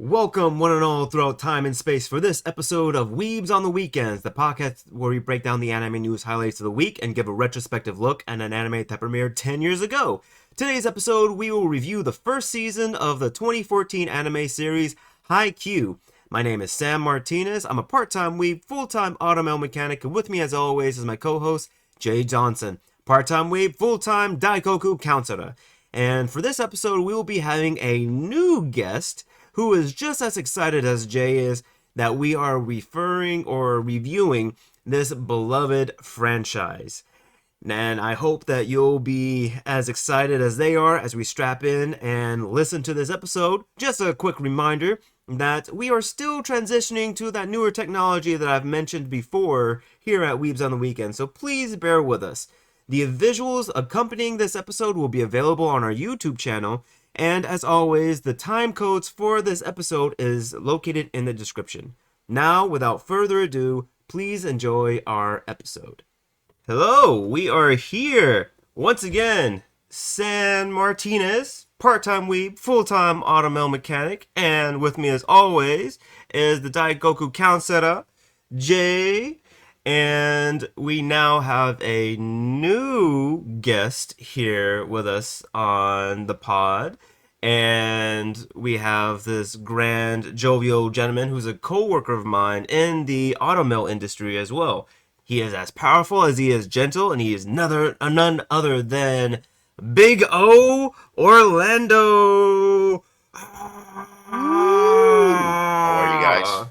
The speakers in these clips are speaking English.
Welcome, one and all, throughout time and space, for this episode of Weebs on the Weekends, the podcast where we break down the anime news highlights of the week and give a retrospective look at an anime that premiered 10 years ago. Today's episode, we will review the first season of the 2014 anime series Haikyuu. My name is Sam Martinez. I'm a part-time weeb, full-time automail mechanic, and with me, as always, is my co-host, Jay Johnson. Part-time weeb, full-time daikoku counselor. And for this episode, we will be having a new guest who is just as excited as Jay is that we are referring or reviewing this beloved franchise. And I hope that you'll be as excited as they are as we strap in and listen to this episode. Just a quick reminder that we are still transitioning to that newer technology that I've mentioned before here at Weebs on the Weekend, so please bear with us. The visuals accompanying this episode will be available on our YouTube channel, and as always, the time codes for this episode is located in the description. Now, without further ado, please enjoy our episode. Hello, we are here once again. San Martinez, part-time weeb, full-time automail mechanic, and with me as always is the Daikoku counselor, Jay. And we now have a new guest here with us on the pod. And we have this grand, jovial gentleman who's a co-worker of mine in the automail industry as well. He is as powerful as he is gentle, and he is none other than Big O Orlando. How are you guys?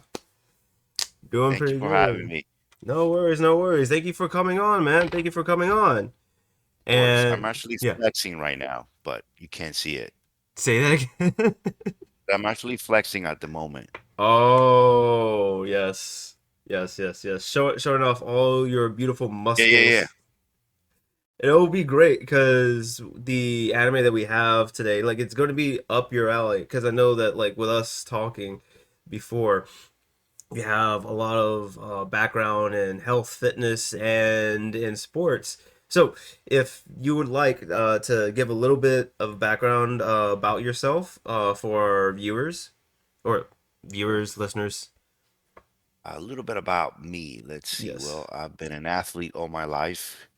Doing Thank you pretty for having good. me. No worries, no worries. Thank you for coming on, man. Thank you for coming on. Of course, I'm And actually yeah, flexing right now, but you can't see it. say that again. I'm actually flexing at the moment. Oh, yes. Yes. Showing off all your beautiful Yeah. muscles. It'll be great because the anime that we have today, like, it's going to be up your alley. Because I know that, like, with us talking before, we have a lot of background in health, fitness, and in sports. So, if you would like to give a little bit of background about yourself for our viewers, or viewers, listeners. A little bit about me. Let's see. Yes. Well, I've been an athlete all my life.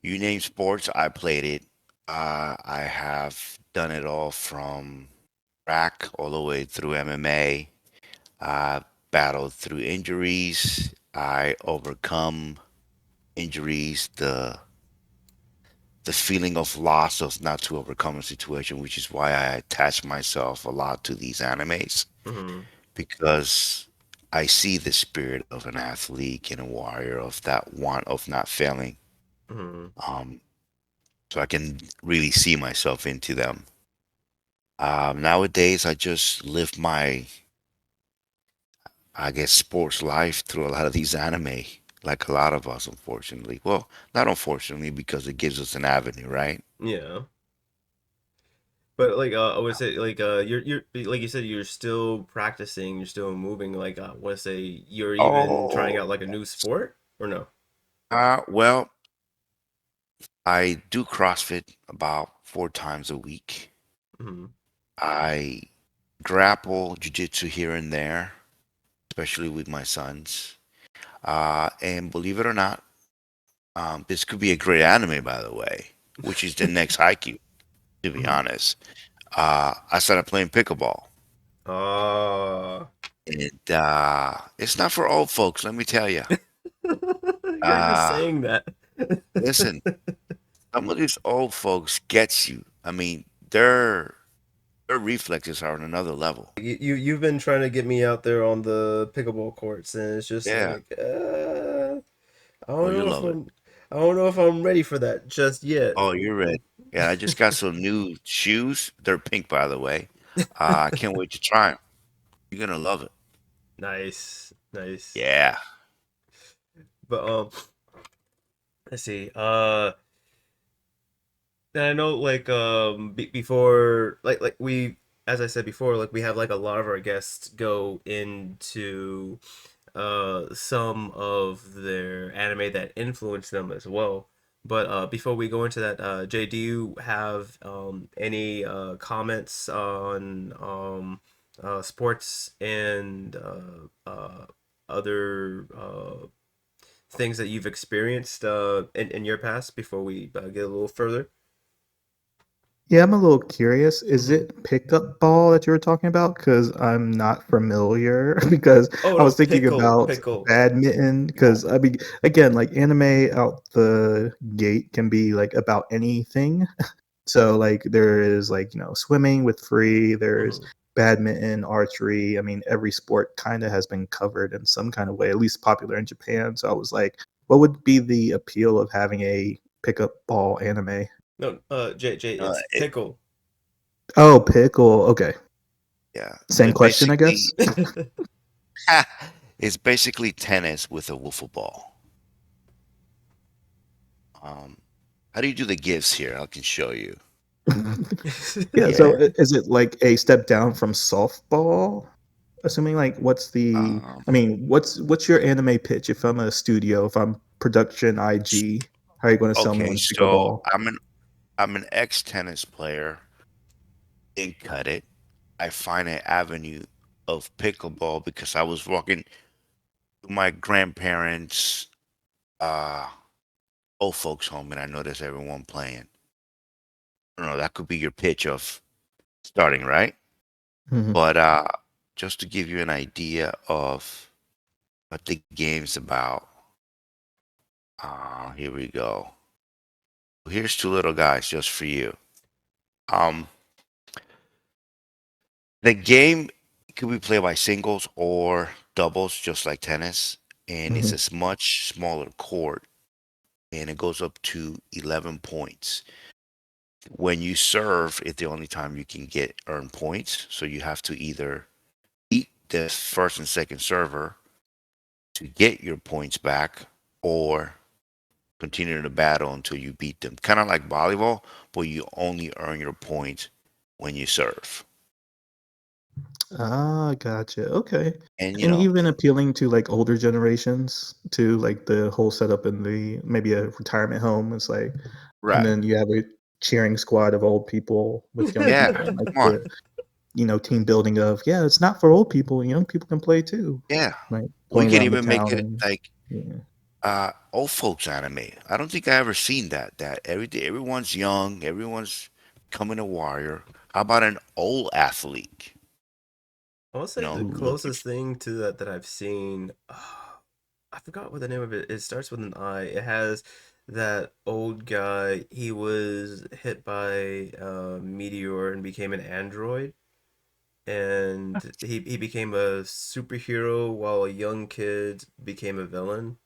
You name sports, I played it. I have done it all from track all the way through MMA. I battled through injuries. I overcome injuries, the feeling of loss of not to overcome a situation, which is why I attach myself a lot to these animes Hmm. because I see the spirit of an athlete and a warrior of that want of not failing. Hmm. Um, so I can really see myself into them. Nowadays, I just live my, I guess, sports life through a lot of these anime, like a lot of us, unfortunately. Well, not unfortunately, because it gives us an avenue, right? Yeah. But like I would say like you're like you said you're still practicing, you're still moving. Like I want to say you're even trying Oh, out like a new sport or no? well, I do CrossFit about 4 times a week. Hmm. I grapple jujitsu here and there, especially with my sons. And believe it or not, this could be a great anime, by the way, which is the next Haikyuu, to be Hmm. honest. I started playing pickleball. Ah. And it's not for old folks, let me tell you. You're just Uh, saying that. listen, some of these old folks gets you. I mean, their reflexes are on another level. You've been trying to get me out there on the pickleball courts, and it's just Yeah. like I Oh, don't you know if love it. I'm ready for that just yet. Oh, you're red. Yeah, I just got some new shoes. They're pink, by the way. I can't wait to try them. You're gonna love it. Nice, nice. Yeah. But let's see. And I know like before like we as I said before like we have like a lot of our guests go into some of their anime that influenced them as well. But before we go into that, Jay, do you have any comments on sports and other things that you've experienced in your past before we get a little further? Yeah, I'm a little curious. Is Hmm. it pickup ball that you were talking about? Because I'm not familiar. Because Oh I no, was thinking about pickle. badminton. Because I mean, again, like anime out the gate can be like about anything. So like there is like swimming with free. There's Hmm. badminton, archery. I mean, every sport kind of has been covered in some kind of way, at least popular in Japan. So I was like, what would be the appeal of having a pickup ball anime? No, J, Uh, it's it, pickle. Oh, pickle. Okay. yeah. Same It question, I guess. basically it's basically tennis with a wiffle ball. Um, how do you do the gifts here? I can show you. Yeah, so Yeah. is it like a step down from softball? Assuming like what's the Um, I mean, what's your anime pitch if I'm a studio, if I'm production s- IG, how are you going to sell me okay, on so pickleball? I'm an ex tennis player. Didn't cut it. I find an avenue of pickleball because I was walking to my grandparents' uh old folks home and I noticed everyone playing. I don't know, that could be your pitch of starting, right? Mhm. But just to give you an idea of what the game's about, here we go. Here's two little guys just for you. Um, the game could be played by singles or doubles, just like tennis, and it's Mhm. a much smaller court, and it goes up to 11 points. When you serve, it's the only time you can get earn points, so you have to either beat the first and second server to get your points back, or continue the battle until you beat them. Kind of like volleyball, but you only earn your points when you serve. Ah, gotcha. Okay. And And even appealing to like older generations to like the whole setup in the maybe a retirement home. It's like and right. then you have a cheering squad of old people with young Yeah, people and like come on. the team building of, yeah, it's not for old people, young people can play too. Yeah. Like We going could around the even make town it and like yeah. old folks anime. I don't think I ever seen that everyone's young, everyone's coming a warrior. How about an old athlete? I will say the Looking closest thing to that I've seen. I forgot what the name of it. It starts with an I. It has that old guy. He was hit by a meteor and became an android, and he became a superhero while a young kid became a villain.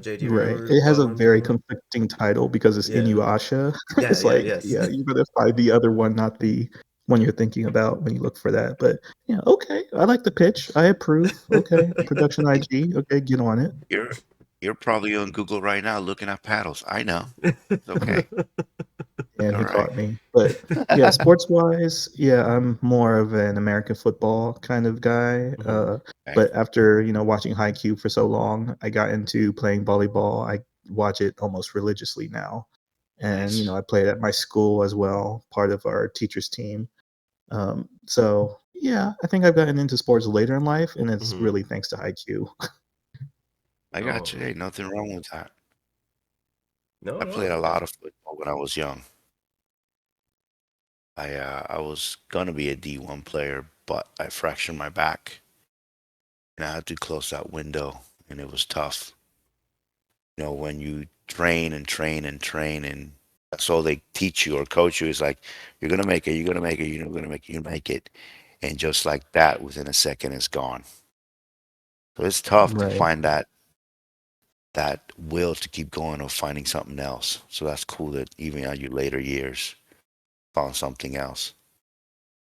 Jay, do you Right. remember It has a what I'm very talking about? conflicting title because it's Yeah, Inuyasha. yeah, It's yeah, like, yes. yeah, you better find the other one, not the one you're thinking about when you look for that. But yeah, okay. I like the pitch. I approve. Okay. Production IG. Okay, get on it. you're you're probably on Google right now looking at paddles. I know. It's okay. And All he right. caught me. But yeah, sports wise, yeah, I'm more of an American football kind of guy. Hmm. Okay. But after watching Haikyuu for so long, I got into playing volleyball. I watch it almost religiously now, and Nice. I played at my school as well, part of our teachers team. So yeah, I think I've gotten into sports later in life, and it's Hmm. really thanks to Haikyuu. I got you. Oh, Hey, nothing wrong with that. no, I played a no. lot of football when I was young. I was gonna be a D1 player, but I fractured my back and I had to close that window, and it was tough. When you train and train and train, and that's all they teach you or coach you is like, you're gonna make it, you're gonna make it, you're gonna make it, you make it, and just like that, within a second, it's gone. So it's tough to Right. find that will to keep going or finding something else. So that's cool that even at your later years, found something else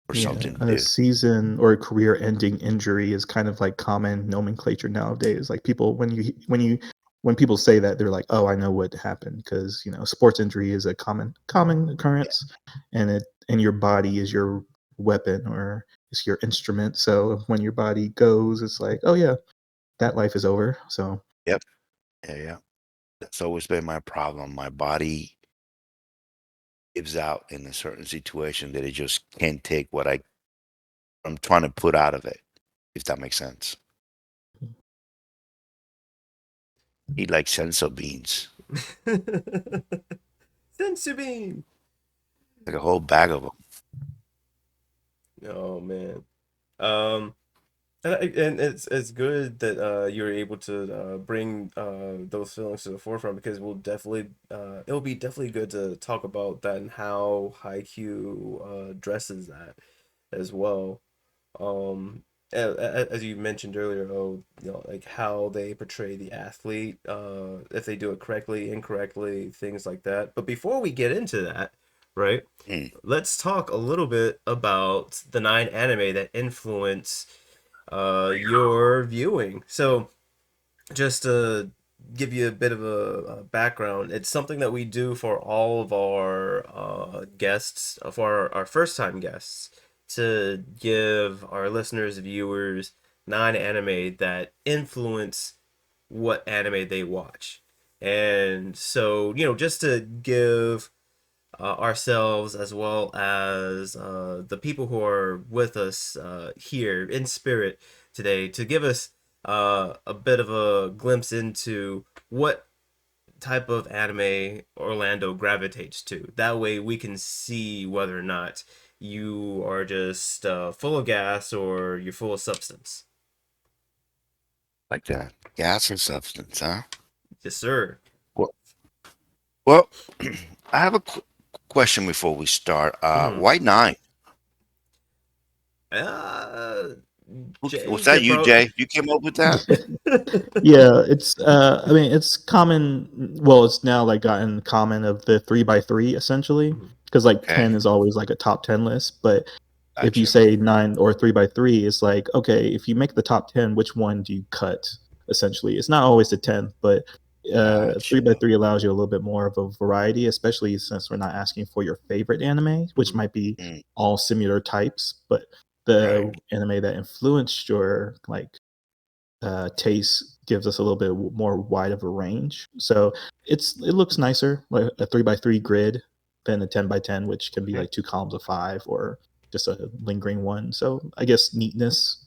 or Yeah, something a to do. season or a career-ending injury is kind of like common nomenclature nowadays. Like people, when people say that, they're like, "Oh, I know what happened," because sports injury is a common Yeah. occurrence, and your body is your weapon or it's your instrument. So when your body goes, it's like, "Oh yeah, that life is over." So Yep. Yeah. Yeah. That's always been my problem. My body gives out in a certain situation that it just can't take what I I'm trying to put out of it, if that makes sense. Eat like senso beans, Sensubin. like a whole bag of them. Oh man. Um, and it's good that you're able to bring those feelings to the forefront because we'll definitely it'll be definitely good to talk about that and how Haikyuu addresses that as well. Um, as you mentioned earlier, like how they portray the athlete, if they do it correctly, incorrectly, things like that. But before we get into that, right, Mm. let's talk a little bit about the 9 anime that influence your viewing. So just to give you a bit of a background, it's something that we do for all of our guests, for our first time guests, to give our listeners, viewers, 9 anime that influence what anime they watch. And so, just to give ourselves as well as the people who are with us here in spirit today to give us a bit of a glimpse into what type of anime Orlando gravitates to. That way we can see whether or not you are just full of gas or you're full of substance. Like that. Gas or substance, huh? Yes, sir. Well, well I have a question before we start. Hmm. Why 9? Uh, Was Jay that could you, probably. Jay? You came up with that? Yeah, it's I mean it's common. Well, it's now like gotten common of the 3 by 3 essentially, Mhm. because like Okay, 10 is always like a top 10 list. But if you gotcha. say 9 or 3 by 3, it's like, okay, if you make the top 10, which one do you cut? Essentially, it's not always the 10, but 3 by 3 Gotcha. allows you a little bit more of a variety, especially since we're not asking for your favorite anime, which Mhm. might be Mm, all similar types, but right. the anime that influenced your like taste gives us a little bit more wide of a range. So it looks nicer, like a 3 by 3 grid than a 10 by 10, which can be Okay. like 2 columns of 5 or just a lingering one. So I guess neatness.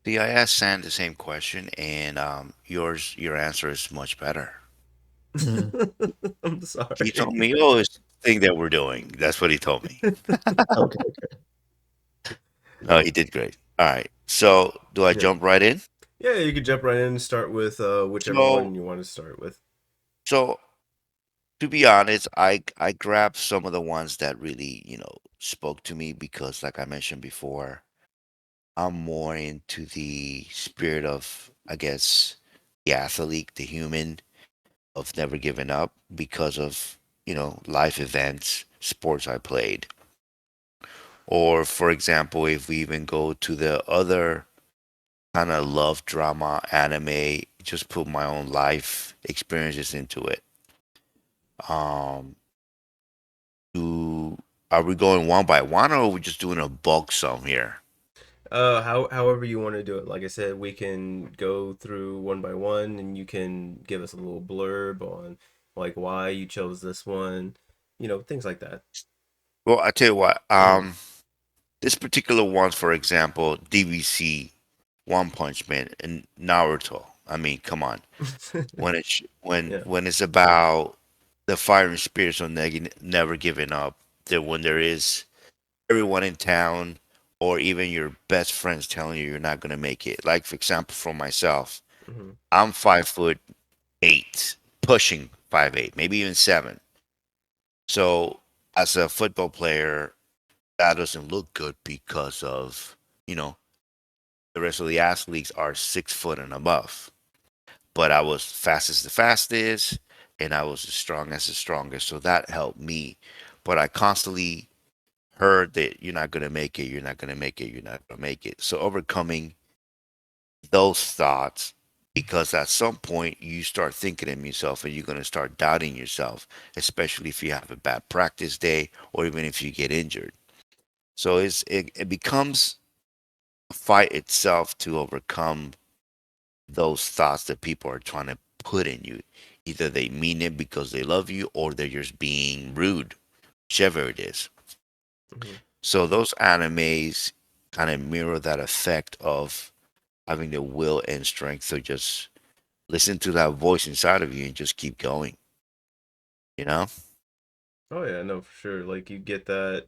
See, I asked Sam the same question, and your answer is much better. Mhm. I'm He sorry. told me, "Oh, it's the thing that we're doing." That's what he told me. Okay. No, he did great. All right. So, do I Yeah. jump right in? Yeah, you could jump right in and start with whichever So, one you want to start with. so to be honest, I grabbed some of the ones that really, spoke to me because, like I mentioned before, I'm more into the spirit of, I guess, the athlete, the human, of never giving up because of, life events, sports I played. Or, for example, if we even go to the other kind of love drama anime, just put my own life experiences into it. Um, do are we going one by one, or are we just doing a bulk sum here? However you want to do it. Like I said, we can go through one by one, and you can give us a little blurb on like why you chose this one, things like that. Well, I tell you what. Hmm. This particular one, for example, DVC, One Punch Man, and Naruto. I mean, come on. When it's when Yeah. when it's about the fire and spirits on never giving up, that when there is everyone in town or even your best friends telling you you're not gonna make it. Like for example, for myself, Hmm. I'm 5'8", pushing 5'8", maybe even 7. So as a football player, that doesn't look good because of you know the rest of the athletes are 6 foot and above. But I was fast as the fastest, and I was as strong as the strongest, so that helped me. But I constantly heard that you're not gonna make it, you're not gonna make it, you're not gonna make it. So overcoming those thoughts, because at some point you start thinking of yourself and you're gonna start doubting yourself, especially if you have a bad practice day or even if you get injured. So it becomes a fight itself to overcome those thoughts that people are trying to put in you. Either they mean it because they love you or they're just being rude, whichever it is. Hmm. So those animes, kind of mirror that effect of having the will and strength to just listen to that voice inside of you and just keep going, you know? Oh yeah, no, for sure. Like you get that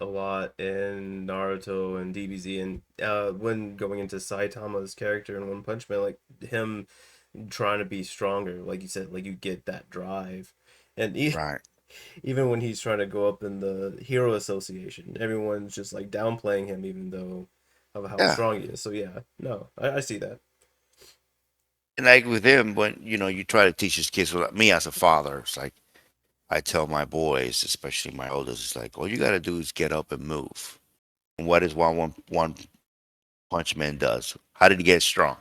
a lot in Naruto and DBZ, and when going into Saitama's character in One Punch Man, like him trying to be stronger, like you said, like you get that drive, and Right. even when he's trying to go up in the Hero Association, everyone's just like downplaying him, even though of how Yeah. strong he is. So yeah, no, I see that. And like with him, when you try to teach his kids, well, me as a father, it's like I tell my boys, especially my oldest, it's like all you got to do is get up and move. And what is one punch man does? How did he get strong?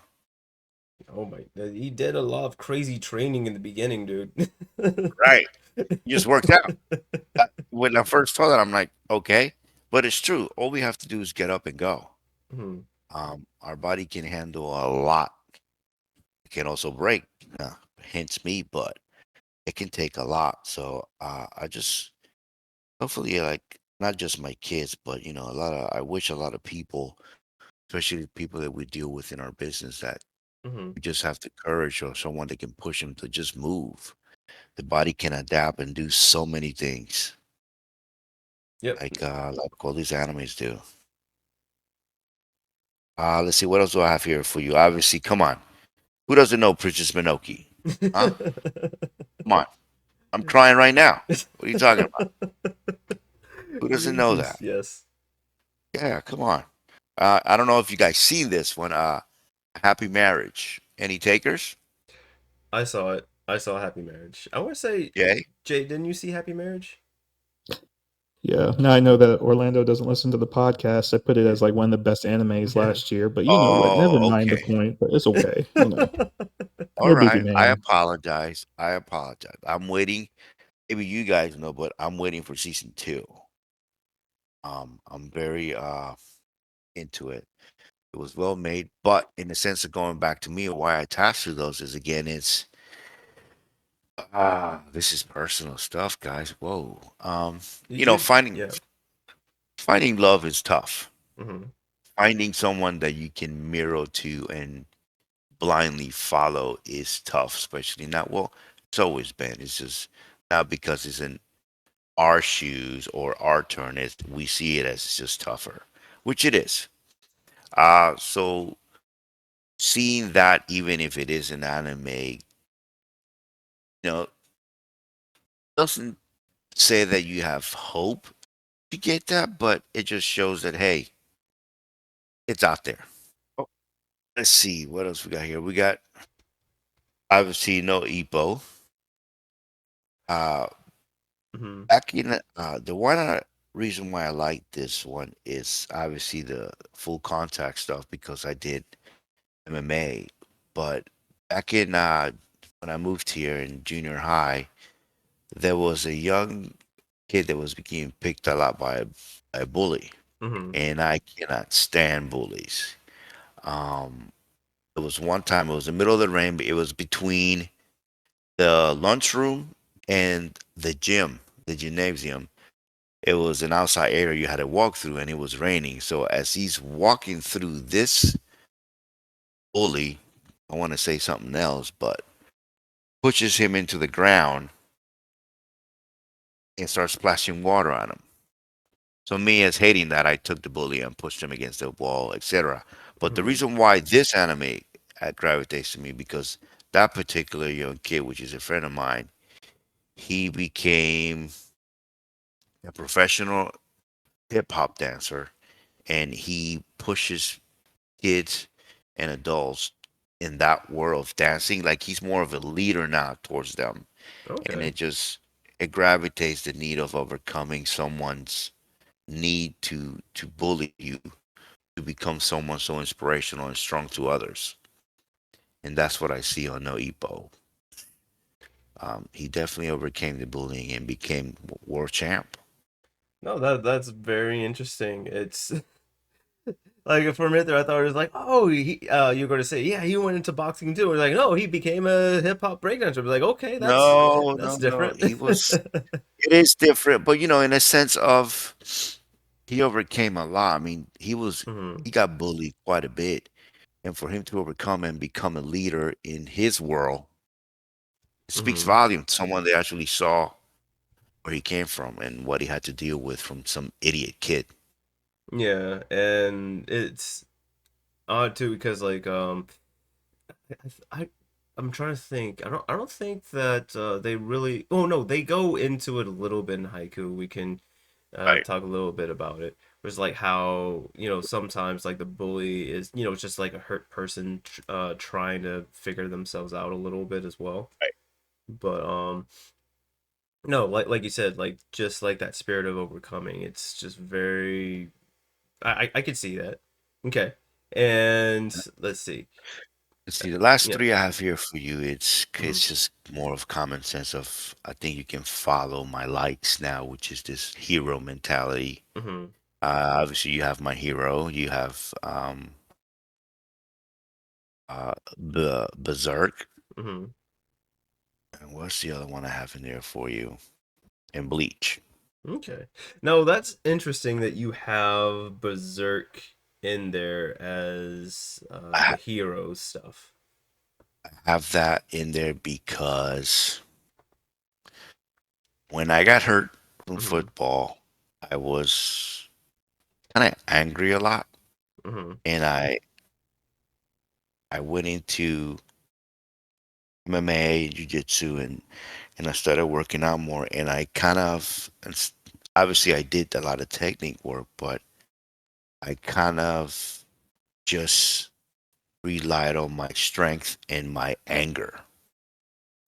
Oh my, he did a lot of crazy training in the beginning, dude. Right. He just worked out. When I first saw that, I'm like, okay, but it's true. All we have to do is get up and go. Mhm. Our body can handle a lot. It can also break. Hence me, but it can take a lot. So I just hopefully like not just my kids, but I wish a lot of people, especially the people that we deal with in our business, that Mhm. we just have the courage or someone that can push them to just move. The body can adapt and do so many things, Yep. like all these animes do. Let's see, what else do I have here for you? Obviously, come on. Who doesn't know Princess Minoki? Huh? Come on. I'm crying right now. What are you talking about? Who doesn't know that? Yes. Yeah, come on. I don't know if you guys seen this one. Happy Marriage. Any takers? I saw it. I saw Happy Marriage. I want to say, Jay? Jay, didn't you see Happy Marriage? Yeah, now I know that Orlando doesn't listen to the podcast. I put it Yeah. as like one of the best animes Yeah. last year, but you know what? Never Oh, mind the okay. point. But it's okay. You know, All no biggie, right. I man. apologize. I apologize. I'm waiting. Maybe you guys know, but I'm waiting for season two. I'm very into it. It was well made, but in the sense of going back to me, why I attached to those is again, it's this is personal stuff, guys. Whoa. Did you? Finding Yeah. finding love is tough. Hmm. Finding someone that you can mirror to and blindly follow is tough, especially now. Well, it's always been. It's just now because it's in our shoes or our turn, we see it as just tougher, which it is. So seeing that, even if it is an anime, doesn't say that you have hope to get that, but it just shows that hey, it's out there. Oh, let's see what else we got here. We got obviously no Ippo. Uh, Hmm. back in the one reason why I like this one is obviously the full contact stuff because I did MMA, but back in when I moved here in junior high, there was a young kid that was being picked a lot by a bully, Hmm. and I cannot stand bullies. Um, it was one time. It was the middle of the rain. But it was between the lunchroom and the gym, the gymnasium. It was an outside area you had to walk through, and it was raining. So as he's walking through this bully, I want to say something else, but pushes him into the ground and starts splashing water on him. So me as hating that, I took the bully and pushed him against the wall, etc. But the Hmm. reason why this anime gravitates to me because that particular young kid, which is a friend of mine, he became a professional hip hop dancer, and he pushes kids and adults in that world of dancing. Like he's more of a leader now towards them, and Okay. it gravitates the need of overcoming someone's need to bully you to become someone so inspirational and strong to others. And that's what I see on No Ippo. He definitely overcame the bullying and became world champ. No, that's very interesting. It's like for a minute there, I thought it was like, oh, you're going to say, yeah, he went into boxing too. Or like, no, he became a hip hop breakdancer. I was like, okay, No, that's no, no. different. He was. It is different, but in a sense of he overcame a lot. I mean, Mm-hmm. he got bullied quite a bit, and for him to overcome and become a leader in his world, it speaks Mm-hmm. volume to someone that actually saw where he came from and what he had to deal with from some idiot kid. Yeah, and it's odd too because like I I'm trying to think. I don't think that they really. Oh no, they go into it a little bit in Haiku. We can Right. talk a little bit about it. There's like how sometimes like the bully is just like a hurt person trying to figure themselves out a little bit as well. Right. But no, like you said, like just like that spirit of overcoming. It's just very. I could see that. Okay, and let's see. Let's see, the last Yeah. three I have here for you, Mm-hmm. it's just more of common sense of I think you can follow my likes now, which is this hero mentality. Mm-hmm. Obviously you have my hero, you have the Berserk, Mm-hmm. and what's the other one I have in there for you? And Bleach. Okay. No, that's interesting that you have Berserk in there as the I hero stuff. have that in there because when I got hurt from Mm-hmm. football, I was kind of angry a lot, Mm-hmm. and I went into MMA, jiu-jitsu, and I started working out more. And I kind of, obviously, I did a lot of technique work, but I kind of just relied on my strength and my anger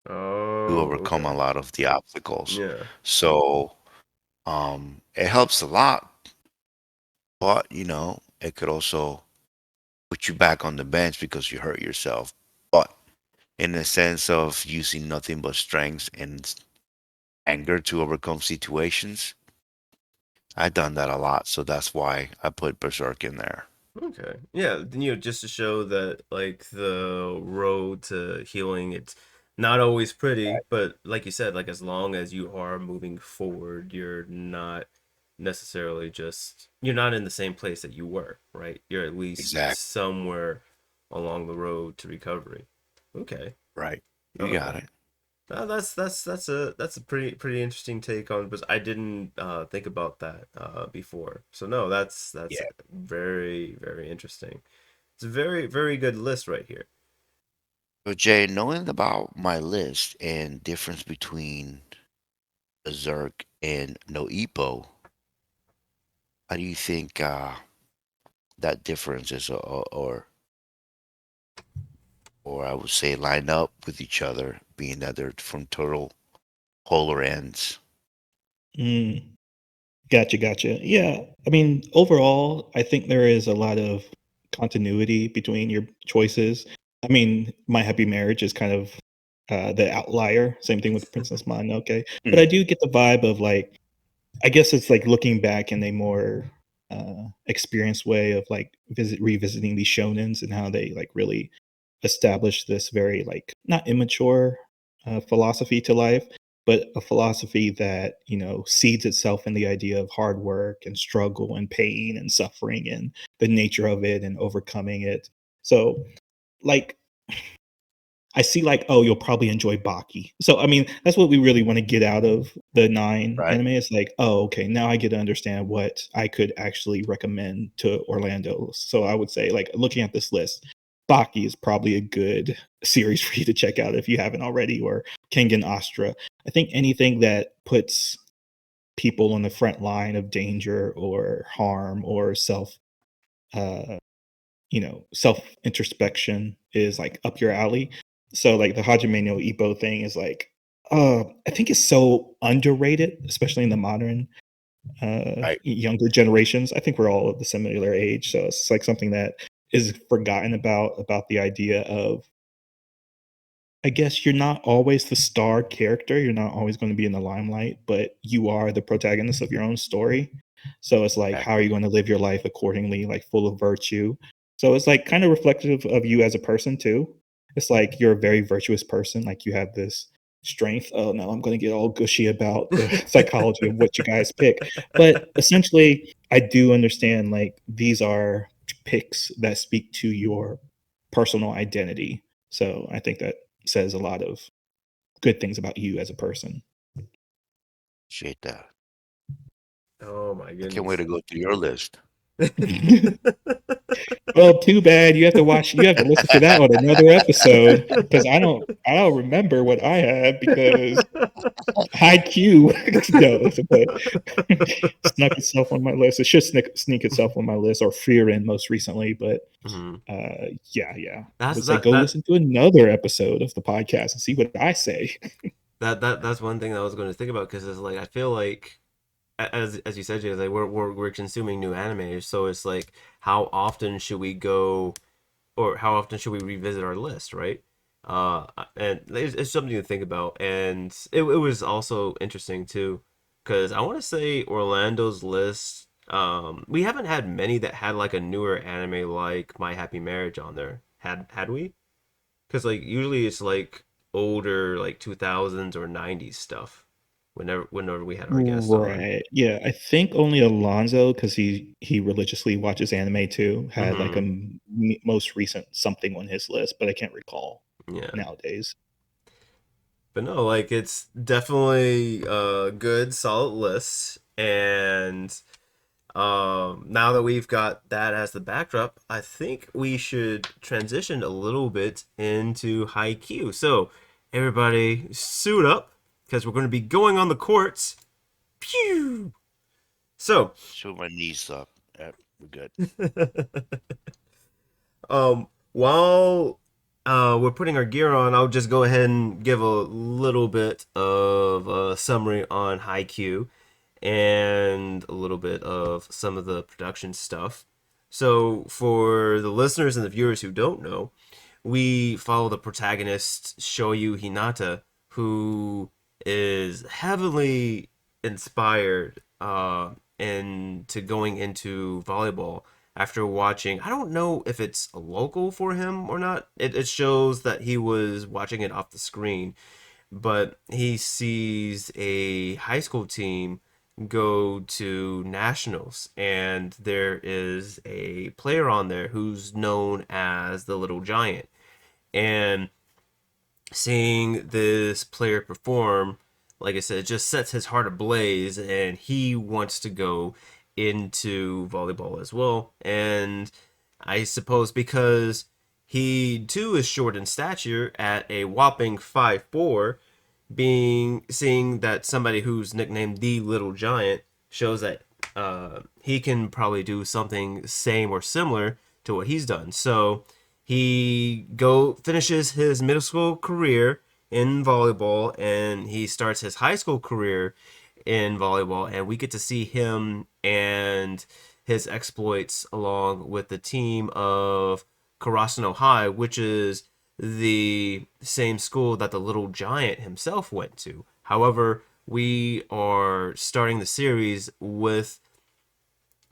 to Oh, overcome a okay. lot of the obstacles. Yeah. So, it helps a lot, but it could also put you back on the bench because you hurt yourself. But in the sense of using nothing but strength and anger to overcome situations, I've done that a lot, so that's why I put Berserk in there. Okay. Yeah, just to show that like the road to healing, it's not always pretty, but like you said, like as long as you are moving forward, you're not necessarily just you're not in the same place that you were, right? You're at least Exactly. somewhere along the road to recovery. Okay. Right. You Oh, got it. that's a pretty interesting take on because I didn't think about that before. So no, that's Yeah. very interesting. It's a very good list right here. So Jay, knowing about my list and difference between Berserk and No Ippo, how do you think that difference is, or I would say line up with each other, being that they're from total polar ends? Mm, gotcha. Yeah, I mean, overall, I think there is a lot of continuity between your choices. I mean, My Happy Marriage is kind of the outlier. Same thing with Princess Mononoke, but Hmm. I do get the vibe of like I guess it's like looking back in a more experienced way of like revisiting these shonens and how they like really establish this very like not immature philosophy to life, but a philosophy that seeds itself in the idea of hard work and struggle and pain and suffering and the nature of it and overcoming it. So like I see like, oh, you'll probably enjoy Baki. So I mean, that's what we really want to get out of the nine Right. anime. It's like, oh, okay, now I get to understand what I could actually recommend to Orlando. So I would say, like, looking at this list, Baki is probably a good series for you to check out if you haven't already, or Kengan Astra. I think anything that puts people on the front line of danger or harm or uh self introspection is like up your alley. So like the Hajime no Ippo thing is like, I think it's so underrated, especially in the modern Right. younger generations. I think we're all of the similar age, so it's like something that is forgotten about the idea of I guess you're not always the star character. You're not always going to be in the limelight, but you are the protagonist of your own story. So it's like, how are Exactly. you going to live your life accordingly, like full of virtue? So it's like kind of reflective of you as a person too. It's like you're a very virtuous person. Like you have this. strength. Oh no, I'm going to get all gushy about the psychology of what you guys pick. But essentially, I do understand like these are picks that speak to your personal identity. So I think that says a lot of good things about you as a person. Appreciate that. Oh my I can't wait goodness. to go through your list. Well, too bad you have to watch. You have to listen to that on another episode because I don't remember what I have because Haikyuu no, but snuck itself on my list. It should sneak itself on my list or Fear In most recently, but Mhm. yeah. I That's would say that go that listen to another episode of the podcast and see what I say. that's one thing that I was going to think about because it's like I feel like as you said, Jay, like we're consuming new anime, so it's like how often should we go or how often should we revisit our list, right? And it's something to think about, and it was also interesting too, because I want to say Orlando's list. We haven't had many that had like a newer anime like My Happy Marriage on there. Had we? Because like usually it's like older like 2000s or 90s stuff. Whenever we had our guests on. Right. Yeah, I think only Alonzo, because he religiously watches anime too, had like a Mm-hmm. most recent something on his list, but I can't recall Yeah. nowadays. But no, like it's definitely a good, solid list. And now that we've got that as the backdrop, I think we should transition a little bit into Haikyuu. So everybody suit up because we're going to be going on the courts. Pew! So, Shoot my knees up. Yep, we're good. while we're putting our gear on, I'll just go ahead and give a little bit of a summary on Haikyuu and a little bit of some of the production stuff. So, for the listeners and the viewers who don't know, we follow the protagonist Shoyu Hinata, who is heavily inspired into going into volleyball after watching. I don't know if it's a local for him or not. It shows that he was watching it off the screen, but he sees a high school team go to nationals, and there is a player on there who's known as the Little Giant. And seeing this player perform, like I said, just sets his heart ablaze, and he wants to go into volleyball as well. And I suppose because he too is short in stature at a whopping 5'4", being seeing that somebody who's nicknamed the Little Giant shows that he can probably do something same or similar to what he's done. So he finishes his middle school career in volleyball, and he starts his high school career in volleyball, and we get to see him and his exploits along with the team of Karasuno High, which is the same school that the Little Giant himself went to. However, we are starting the series with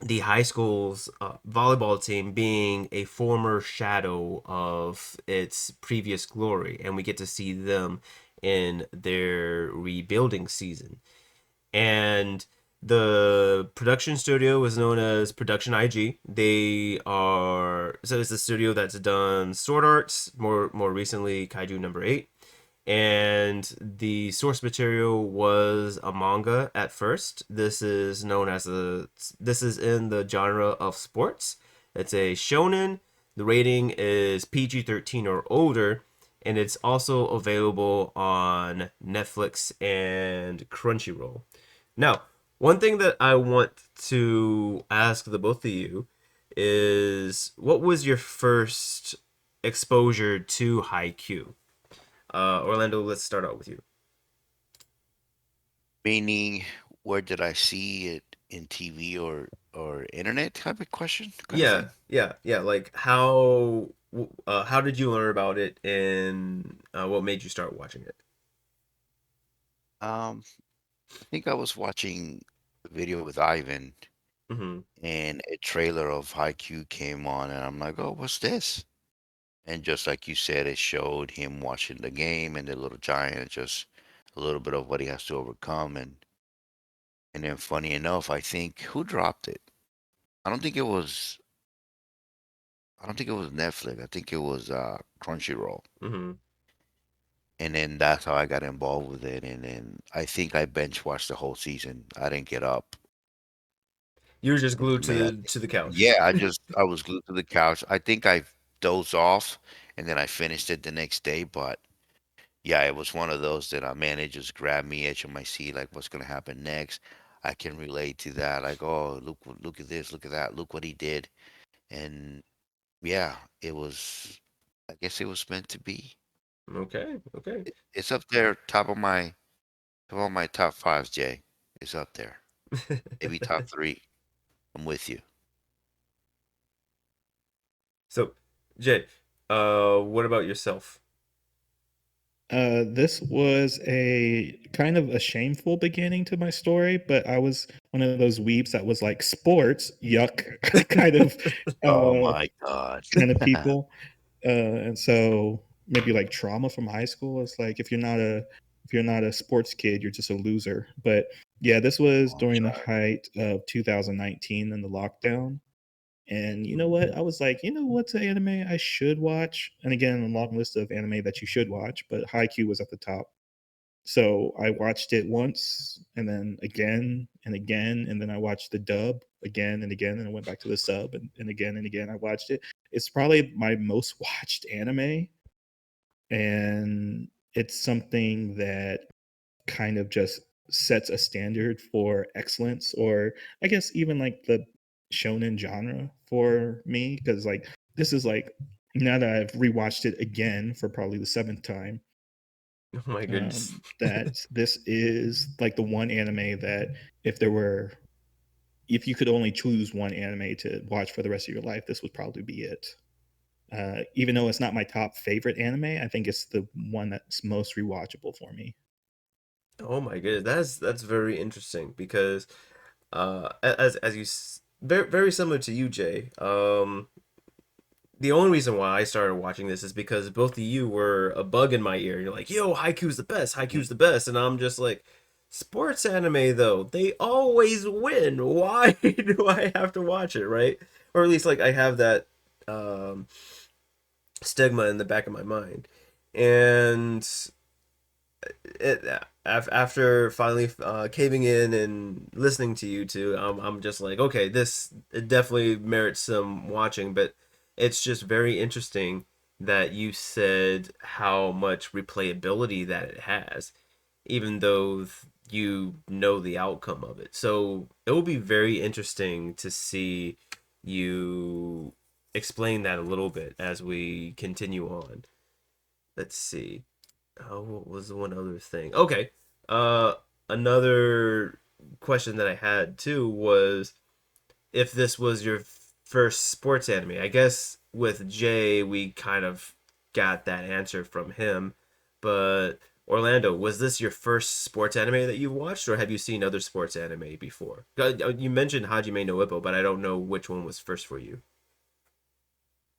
the high school's volleyball team being a former shadow of its previous glory, and we get to see them in their rebuilding season. And the production studio is known as Production IG. They are so it's the studio that's done Sword Arts, more recently Kaiju number 8, and the source material was a manga at first. This is in the genre of sports. It's a shonen. The rating is PG-13 or older, and it's also available on Netflix and Crunchyroll. Now, one thing that I want to ask the both of you is what was your first exposure to Haikyuu? Orlando, let's start out with you. Meaning, where did I see it in TV or internet type of question kind of thing? Yeah. Like how did you learn about it, and what made you start watching it? Um, I think I was watching a video with Ivan Mm-hmm. and a trailer of Haikyuu came on and I'm like, oh, what's this? And just like you said, it showed him watching the game and the little giant just a little bit of what he has to overcome, and then funny enough, I think who dropped it? I don't think it was. I don't think it was Netflix. I think it was Crunchyroll. Mm-hmm. And then that's how I got involved with it. And then I think I bench watched the whole season. I didn't get up. You were just glued Man, to the couch. yeah, I was glued to the couch. I think I dozed off, and then I finished it the next day. But yeah, it was one of those that man, it just grabbed me edge of my seat, like what's gonna happen next. I can relate to that. Like, oh, look at this, look at that, look what he did. And yeah, it was. I guess it was meant to be. Okay, okay. It's up there, top of my top fives, Jay. It's up there. Maybe top three. I'm with you. So, Jay, what about yourself? This was a kind of a shameful beginning to my story, but I was one of those weeps that was like sports, yuck, kind of Oh uh, my God. kind of people. And so maybe like trauma from high school. It's like if you're not a sports kid, you're just a loser. But yeah, this was Oh, I'm during the sorry. height of 2019 and the lockdown. And you know what? I was like, you know what's an anime I should watch? And again, a long list of anime that you should watch, but Haikyuu was at the top. So I watched it once and then again, and then I watched the dub again and again, and I went back to the sub and again I watched it. It's probably my most watched anime, and it's something that kind of just sets a standard for excellence, or I guess even like the shonen genre for me, because like this is like now that I've rewatched it again for probably the seventh time, Oh my goodness. that this is like the one anime that if there were if you could only choose one anime to watch for the rest of your life, this would probably be it. Even though it's not my top favorite anime, I think it's the one that's most rewatchable for me. Oh my goodness. That's very interesting because as you very very similar to you, Jay. The only reason why I started watching this is because both of you were a bug in my ear. You're like, "Yo, Haikyuu's the best. Haikyuu's the best," and I'm just like, "Sports anime though, they always win. Why do I have to watch it, right?" Or at least like I have that um, stigma in the back of my mind, and it, after finally caving in and listening to you two, I'm just like, okay, this it definitely merits some watching, but it's just very interesting that you said how much replayability that it has, even though you know the outcome of it. So it will be very interesting to see you explain that a little bit as we continue on. Let's see. Oh, what was the one other thing? Okay. Uh, Another question that I had too was if this was your first sports anime. I guess with Jay, we kind of got that answer from him. But Orlando, was this your first sports anime that you watched, or have you seen other sports anime before? You mentioned Hajime no Ippo, but I don't know which one was first for you.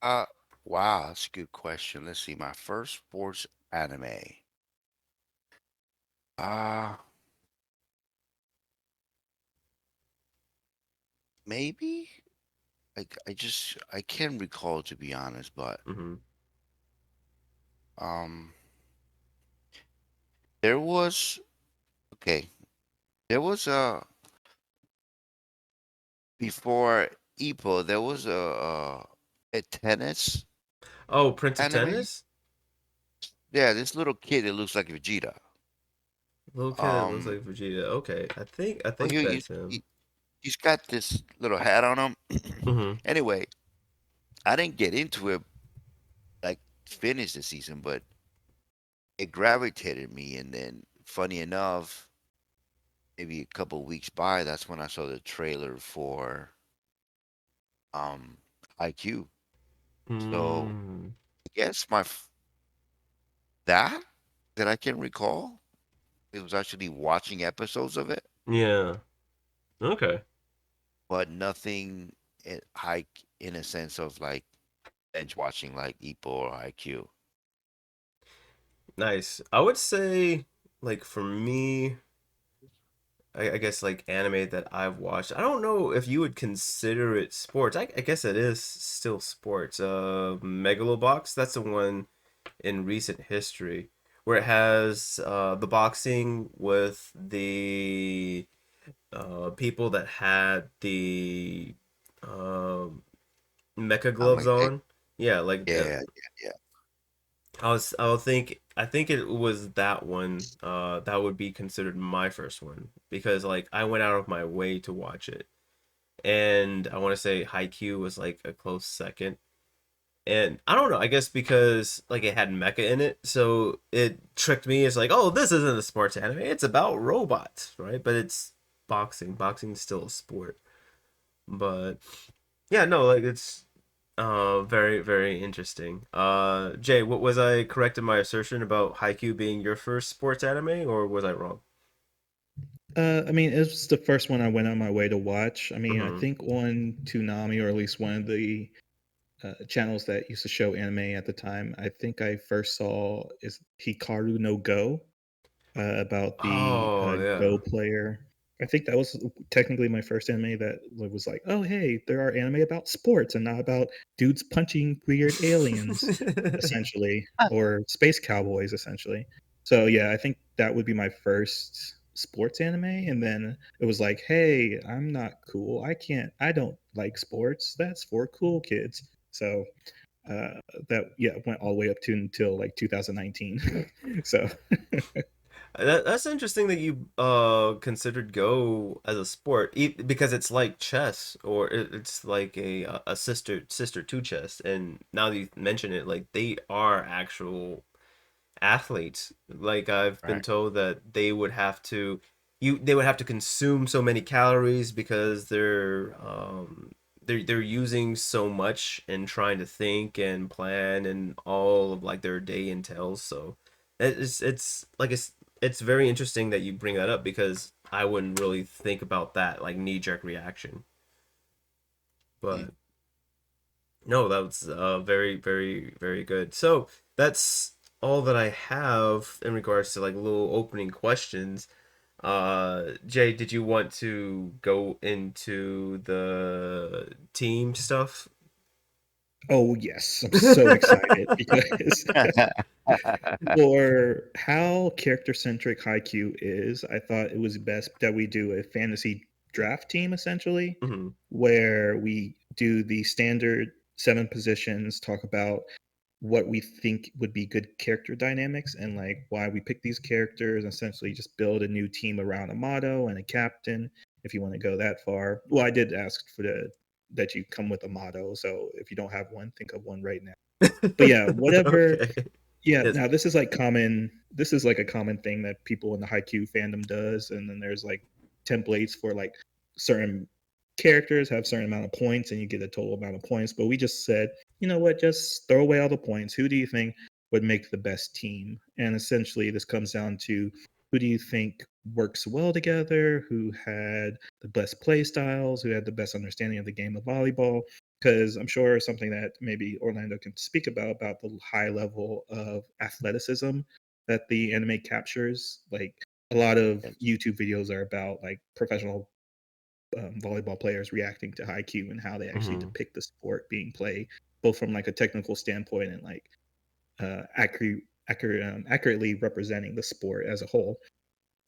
Uh, wow, that's a good question. Let's see. My first sports anime. Uh, maybe. I can't recall to be honest, but Mm-hmm. um, there was okay. There was a before Ipo. There was a tennis Oh, Prince of anime. Tennis? Yeah, this little kid that looks like Vegeta. Little kid that looks Um, like Vegeta. Okay, I well, think that's him. he's got this little hat on him. Mm-hmm. Anyway, I didn't get into it like finish the season, but it gravitated me. And then, funny enough, maybe a couple weeks by, that's when I saw the trailer for um IQ. So Mm, I guess that that I can recall, it was actually watching episodes of it, yeah. Okay. but nothing high in a sense of like bench watching like Ipo or IQ. Nice. I would say. like for me, I guess like anime that I've watched. I don't know if you would consider it sports. I guess it is still sports. Megalobox. That's the one in recent history where it has the boxing with the people that had the um mecha I'm gloves like, on. Yeah, like yeah, yeah, I think it was that one that would be considered my first one because like I went out of my way to watch it. And I want to say Haikyuu was like a close second. And I don't know, I guess because like it had mecha in it, so it tricked me. It's like, oh, this isn't a sports anime. It's about robots, right? But it's boxing. Boxing's still a sport. But yeah, no, like it's very, very interesting. Jay, what was I correct in my assertion about Haikyuu being your first sports anime, or was I wrong? I mean, it was the first one I went on my way to watch. I mean, I Mm-hmm. think on Toonami, or at least one of the channels that used to show anime at the time, I think I first saw is Hikaru no Go, about the Oh yeah. Go player. I think that was technically my first anime that was like, oh hey, there are anime about sports and not about dudes punching weird aliens, essentially, or space cowboys, essentially. So yeah, I think that would be my first sports anime, and then it was like, hey, I'm not cool. I don't like sports. That's for cool kids. So that yeah went all the way up to until like 2019. So That's interesting that you considered Go as a sport because it's like chess or it's like a sister to chess. And now that you mention it, like they are actual athletes. Like I've been right. told that they would have to consume so many calories because they're using so much and trying to think and plan and all of like their day entails. So it's very interesting that you bring that up because I wouldn't really think about that like knee jerk reaction. Mm. But no, that was very, very, very good. So that's all that I have in regards to like little opening questions. Jay, did you want to go into the team stuff? oh yes, I'm so excited because for how character centric Haikyuu is, I thought it was best that we do a fantasy draft team essentially, Hmm. where we do the standard 7 positions, talk about what we think would be good character dynamics and like why we pick these characters, essentially just build a new team around a motto and a captain if you want to go that far. Well, I did ask for the that you come with a motto, so if you don't have one, think of one right now. But yeah, whatever. Okay. Yeah, Yes. now this is like common. This is like a common thing that people in the Haikyuu fandom does, and then there's like templates for like certain characters have certain amount of points, and you get a total amount of points. But we just said, you know what, just throw away all the points. Who do you think would make the best team? And essentially, this comes down to who do you think works well together, who had the best play styles, who had the best understanding of the game of volleyball, because I'm sure something that maybe Orlando can speak about the high level of athleticism that the anime captures. Like a lot of Yes. YouTube videos are about like professional volleyball players reacting to Haikyuu and how they actually Hmm. depict the sport being played, both from like a technical standpoint and like accurately representing the sport as a whole.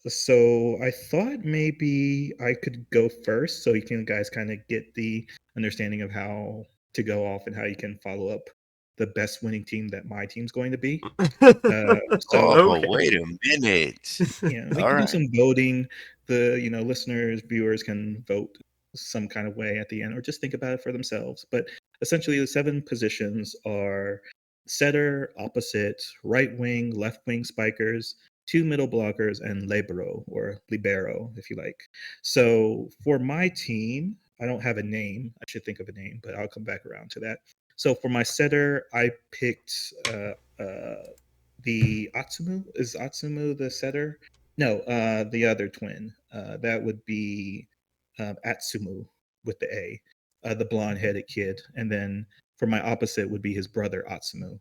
So I thought maybe I could go first so you can guys kind of get the understanding of how to go off and how you can follow up the best winning team that my team's going to be. So Oh, Okay. wait a minute. we All can do right. some voting. The listeners, viewers can vote some kind of way at the end, or just think about it for themselves. But essentially, the 7 positions are setter, opposite, right wing, left wing spikers, 2 middle blockers, and libero, if you like. So for my team, I don't have a name. I should think of a name, but I'll come back around to that. So for my setter, I picked the Atsumu. Is Atsumu the setter? No, the other twin. That would be Atsumu with the A, the blonde-headed kid. And then for my opposite would be his brother Atsumu.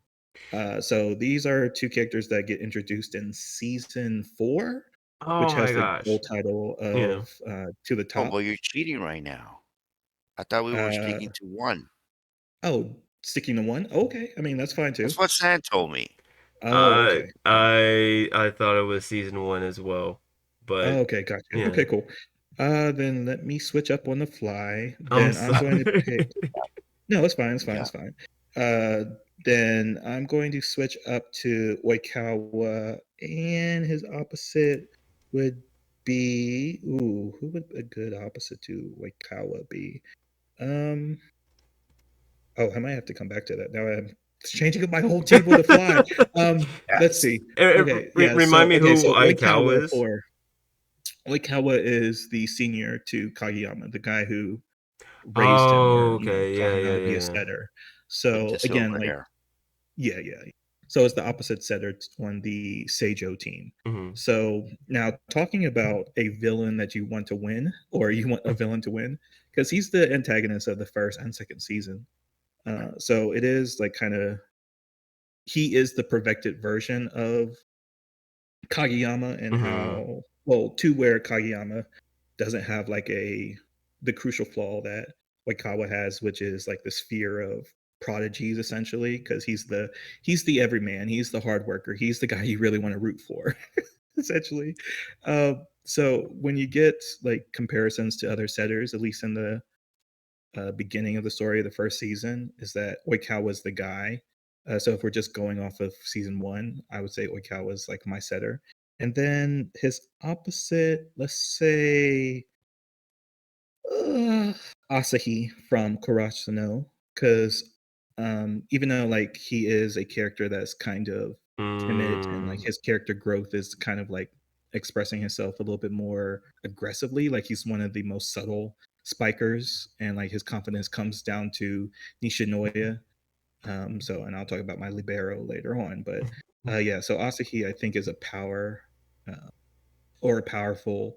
So these are two characters that get introduced in season 4, Oh which my has the full gosh. title Yeah. of To the Oh, but Top. you're cheating right now. I thought we were Uh, sticking to one. oh, sticking to one? Okay, I mean that's fine too. That's what Sam told me. Oh, okay. I thought it was season 1 as well, but Oh, okay, gotcha. yeah. Okay, cool. Then let me switch up on the fly. I'm Then I'm going to sorry. pick. No, it's fine. It's fine. Yeah. It's fine. Uh, then I'm going to switch up to Oikawa, and his opposite would be. Ooh, who would a good opposite to Oikawa be? Um. Oh, I might have to come back to that. Now I'm changing up my whole team with the fly. Let's Yes. see. Okay, yeah. Remind So me okay, who so Aikawa Oikawa is. for Oikawa is the senior to Kageyama, the guy who raised him or Oh, okay. taught Yeah, him how yeah, to be a yeah, yeah. setter. With So the again, silver like hair. yeah. So it's the opposite setter on the Seijo team. Hmm. So now talking about a villain that you want to win, or you want a villain to win, because he's the antagonist of the first and second season. So it is like kind of he is the perfected version of Kageyama and Hmm. how well to where Kageyama doesn't have like the crucial flaw that Waikawa has, which is like this fear of prodigies essentially, because he's the everyman, he's the hard worker, he's the guy you really want to root for, essentially. So when you get like comparisons to other setters, at least in the beginning of the story of the first season, is that Oikawa was the guy. So if we're just going off of season 1, I would say Oikawa was like my setter. And then his opposite, let's say uh, Asahi from Kurashino, because even though like he is a character that's kind of timid and like Mm. his character growth is kind of like expressing himself a little bit more aggressively, like he's one of the most subtle spikers, and like his confidence comes down to Nishinoya. So, and I'll talk about my libero later on, but yeah. So Asahi, I think, is a power uh, or a powerful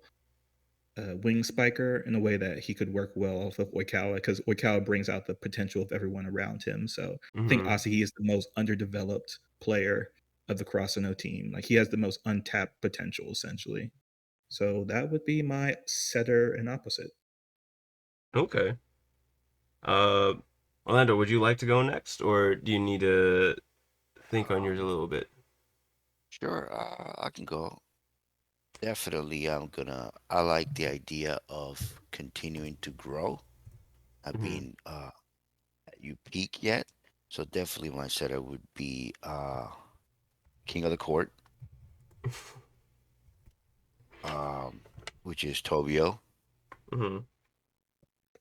wing spiker in a way that he could work well off of Oikawa, because Oikawa brings out the potential of everyone around him. So I think Hmm. Asahi is the most underdeveloped player of the Kurasano team. Like he has the most untapped potential essentially. So that would be my setter and opposite. Okay. Uh, Orlando, would you like to go next, or do you need to think on yours a Um, little bit? sure, I can go. Definitely, I like the idea of continuing to grow. Not Hmm. being at you peak yet. So definitely my setter would be King of the Court, um, which is Tobio. Hmm.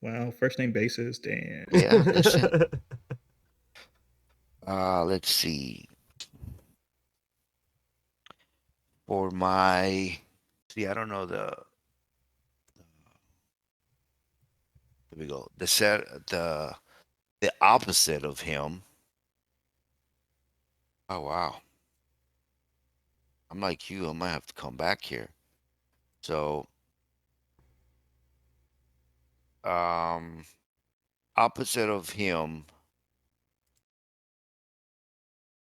Wow, first name basis, damn. Yeah, listen. Let's see. For my see, I don't know here we go. The opposite of him. Oh wow. I'm like you, I might have to come back here. So um opposite of him,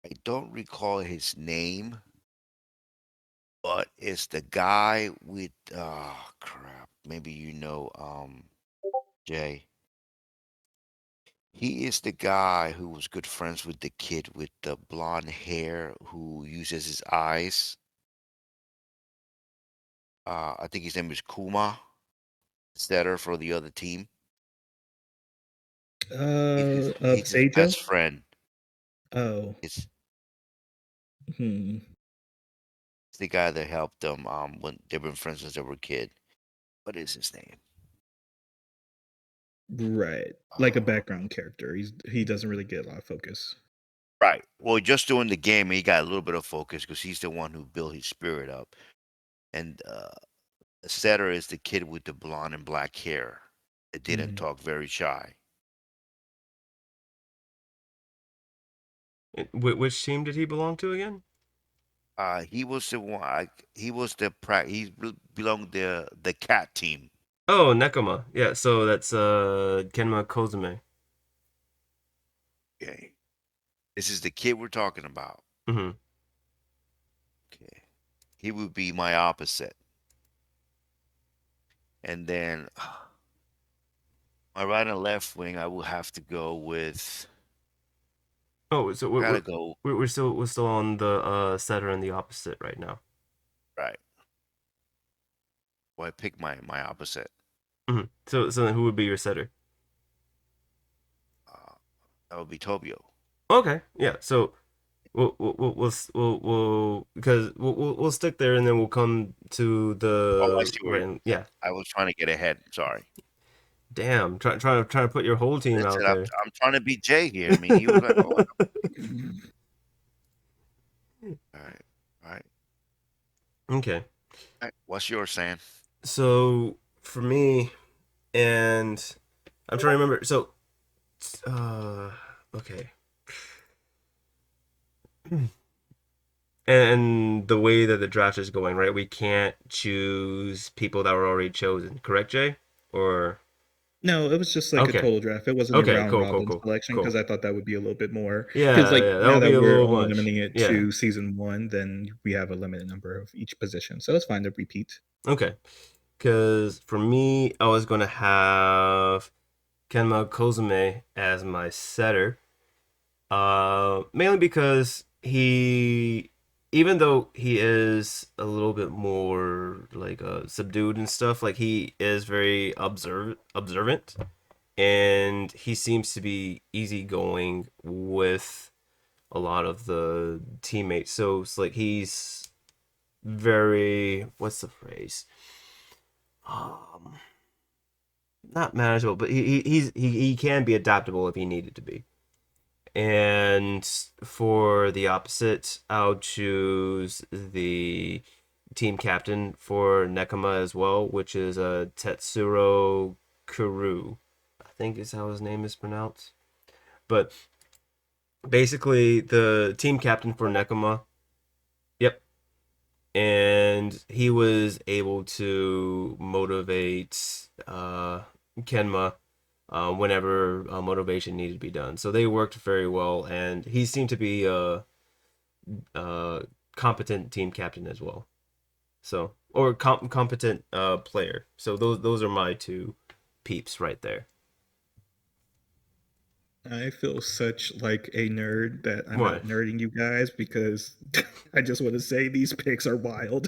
I don't recall his name, but it's the guy with crap. Maybe you know Jay. He is the guy who was good friends with the kid with the blonde hair who uses his eyes. I think his name is Kuma, setter for the other team. Of He's his Seijo? best friend. Oh, It's hmm. the guy that helped them when they've been friends since they were a kid. What is his name? Right. Like a Uh, background character. He doesn't really get a lot of focus. right. Well, just during the game, he got a little bit of focus because he's the one who built his spirit up. And the setter is the kid with the blonde and black hair. That didn't Mhm. talk, very shy. Which team did he belong to again? He was the one. He was the belonged the cat team. Oh, Nekoma. Yeah, so that's Kenma Kozume. Okay. This is the kid we're talking about. Mm-hmm. Okay. He would be my opposite. And then my right and left wing, I will have to go with. Oh, so I gotta go we're still on the setter and the opposite right now. right. Well, I pick my opposite. Mm-hmm. So then who would be your setter? Uh, that would be Tobio. Okay, yeah. So because we'll stick there and then we'll come to Oh, I the see where right. Yeah. I was trying to get ahead. Sorry. Damn, trying to put your whole team out Listen, there. I'm trying to beat Jay here. I mean, he was like, "Oh, all right, all right, Okay. all right." What's yours, Sam? So for me, and I'm trying to remember. So, uh, okay. And the way that the draft is going, right? We can't choose people that were already chosen, correct, Jay? Or No, it was just like a okay, total draft. It wasn't a okay, round cool, cool, robin cool, selection because cool. I thought that would be a little bit more. Because Yeah, like yeah, that now would be that a we're little only much. limiting it Yeah. to season one, then we have a limited number of each position, so it's fine to repeat. Okay. Because for me, I was gonna have Kenma Kozume as my setter. Mainly because even though he is a little bit more like subdued and stuff, like he is very observant, and he seems to be easygoing with a lot of the teammates. So it's like he's very, what's the phrase? Um, Not manageable, but he can be adaptable if he needed to be. And for the opposite, I'll choose the team captain for Nekama as well, which is Tetsuro Kuru. I think is how his name is pronounced. But basically, the team captain for Nekama, yep. And he was able to motivate Kenma whenever motivation needed to be done. So they worked very well, and he seemed to be a competent team captain as well. So or competent player. So those are my two peeps right there. I feel such like a nerd that I'm What? out nerding you guys because I just want to say these picks are wild.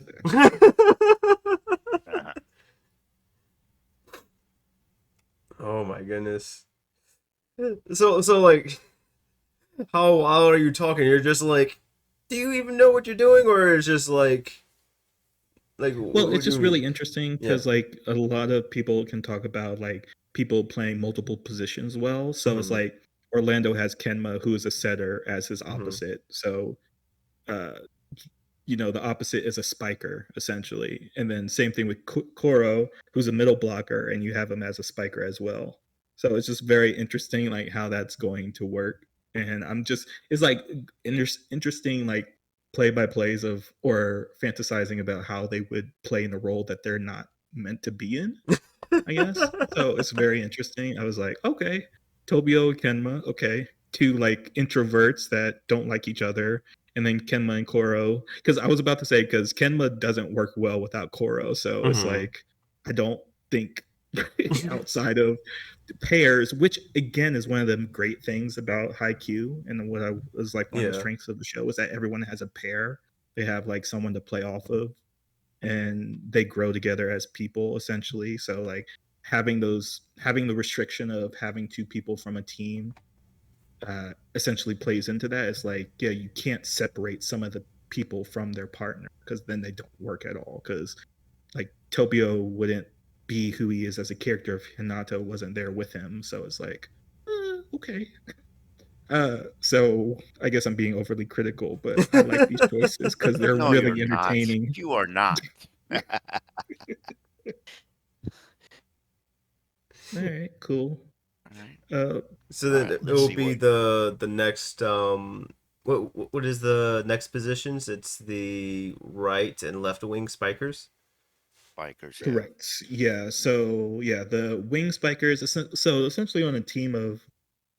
Oh my goodness. So like, how wild are you talking? You're just like, do you even know what you're doing, or it's just like Well, what it's do you just mean? really interesting Yeah. because like a lot of people can talk about like people playing multiple positions well. So it's Mm-hmm. like Orlando has Kenma, who is a setter, as his Mm-hmm. opposite. So uh, the opposite is a spiker essentially, and then same thing with Koro, who's a middle blocker, and you have him as a spiker as well. So it's just very interesting, like how that's going to work. And it's like interesting, like play by plays of or fantasizing about how they would play in a role that they're not meant to be in. I guess. So it's very interesting. I was like, okay, Tobio and Kenma, okay, two like introverts that don't like each other, and then Kenma and Koro. Because I was about to say because Kenma doesn't work well without Koro, so it's Mm-hmm. like I don't think outside of pairs, which again is one of the great things about Haikyuu, and what I was like one of the Yeah. strengths of the show is that everyone has a pair. They have like someone to play off of, and they grow together as people essentially. So like having the restriction of having two people from a team essentially plays into that. It's like, yeah, you can't separate some of the people from their partner because then they don't work at all, because like Tobio wouldn't be who he is as a character if Hinata wasn't there with him. So it's like, okay. So I guess I'm being overly critical, but I like these choices because they're No, you're really not. entertaining. You are not. All right, cool. All right. Uh, So All then right. it Let's will see be what. the next what is the next positions? It's the right and left wing spikers. Bikers, yeah. Correct. Yeah. So yeah, the wing spikers. So essentially, on a team of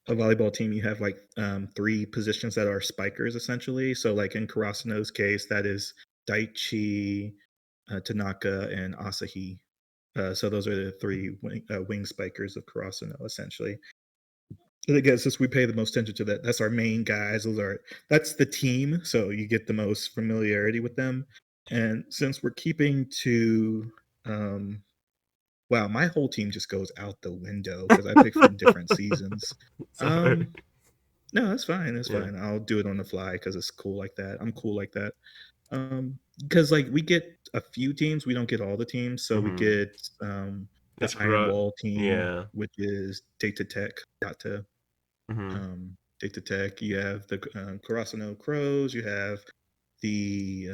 a volleyball team, you have like three positions that are spikers essentially. So like in Karasuno's case, that is Daichi, Tanaka, and Asahi. So those are the three wing spikers of Karasuno essentially. And I guess since we pay the most attention to that, that's our main guys. That's the team, so you get the most familiarity with them. And since we're keeping to wow, my whole team just goes out the window because I pick from different seasons. Sorry. No, that's fine. That's Yeah. fine. I'll do it on the fly because it's cool like that. I'm cool like that. Because like we get a few teams, we don't get all the teams. So we Mhm. get the It's Iron corrupt. Wall team, Yeah. which is Data Tech, Data, Hmm. Data Tech. You have the Karasuno Crows. You have the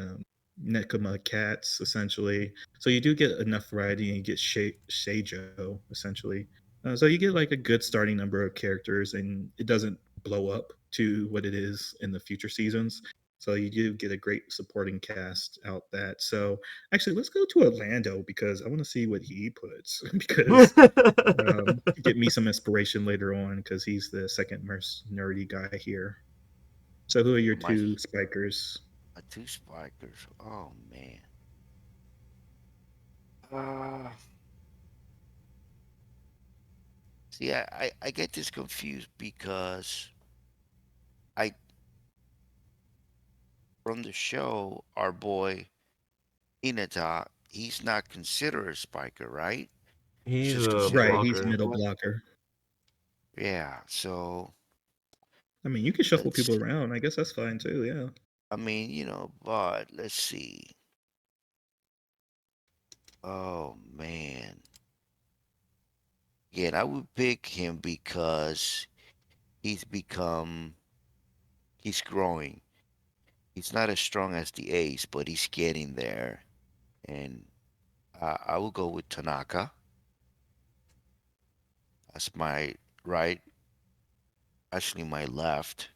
Nekoma Cats, essentially. So you do get enough variety, and you get Seijo, essentially. So you get like a good starting number of characters, and it doesn't blow up to what it is in the future seasons. So you do get a great supporting cast out that. So actually, let's go to Orlando because I want to see what he puts because get me some inspiration later on because he's the second most nerdy guy here. So who are your My two spikers? two spikers. Oh man. Uh See, I get this confused because I from the show, our boy Inata, he's not considered a spiker, right? He's He's just a considered Right, a he's blocker. middle pickleball. blocker. Yeah, so I mean, you can shuffle let's people around. I guess that's fine too. Yeah. I mean, but let's see. Oh man. Again, I would pick him because he's become he's growing. He's not as strong as the ace, but he's getting there. And I will go with Tanaka. That's my right, actually my left.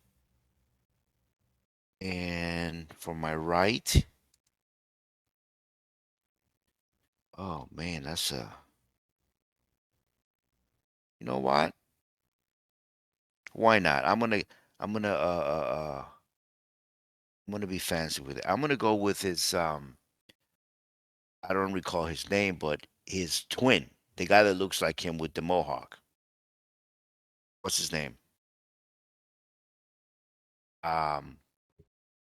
And for my right, oh man, that's a. You know what? Why not? I'm gonna I'm gonna be fancy with it. I'm gonna go with his I don't recall his name, but his twin, the guy that looks like him with the mohawk. What's his name? Um,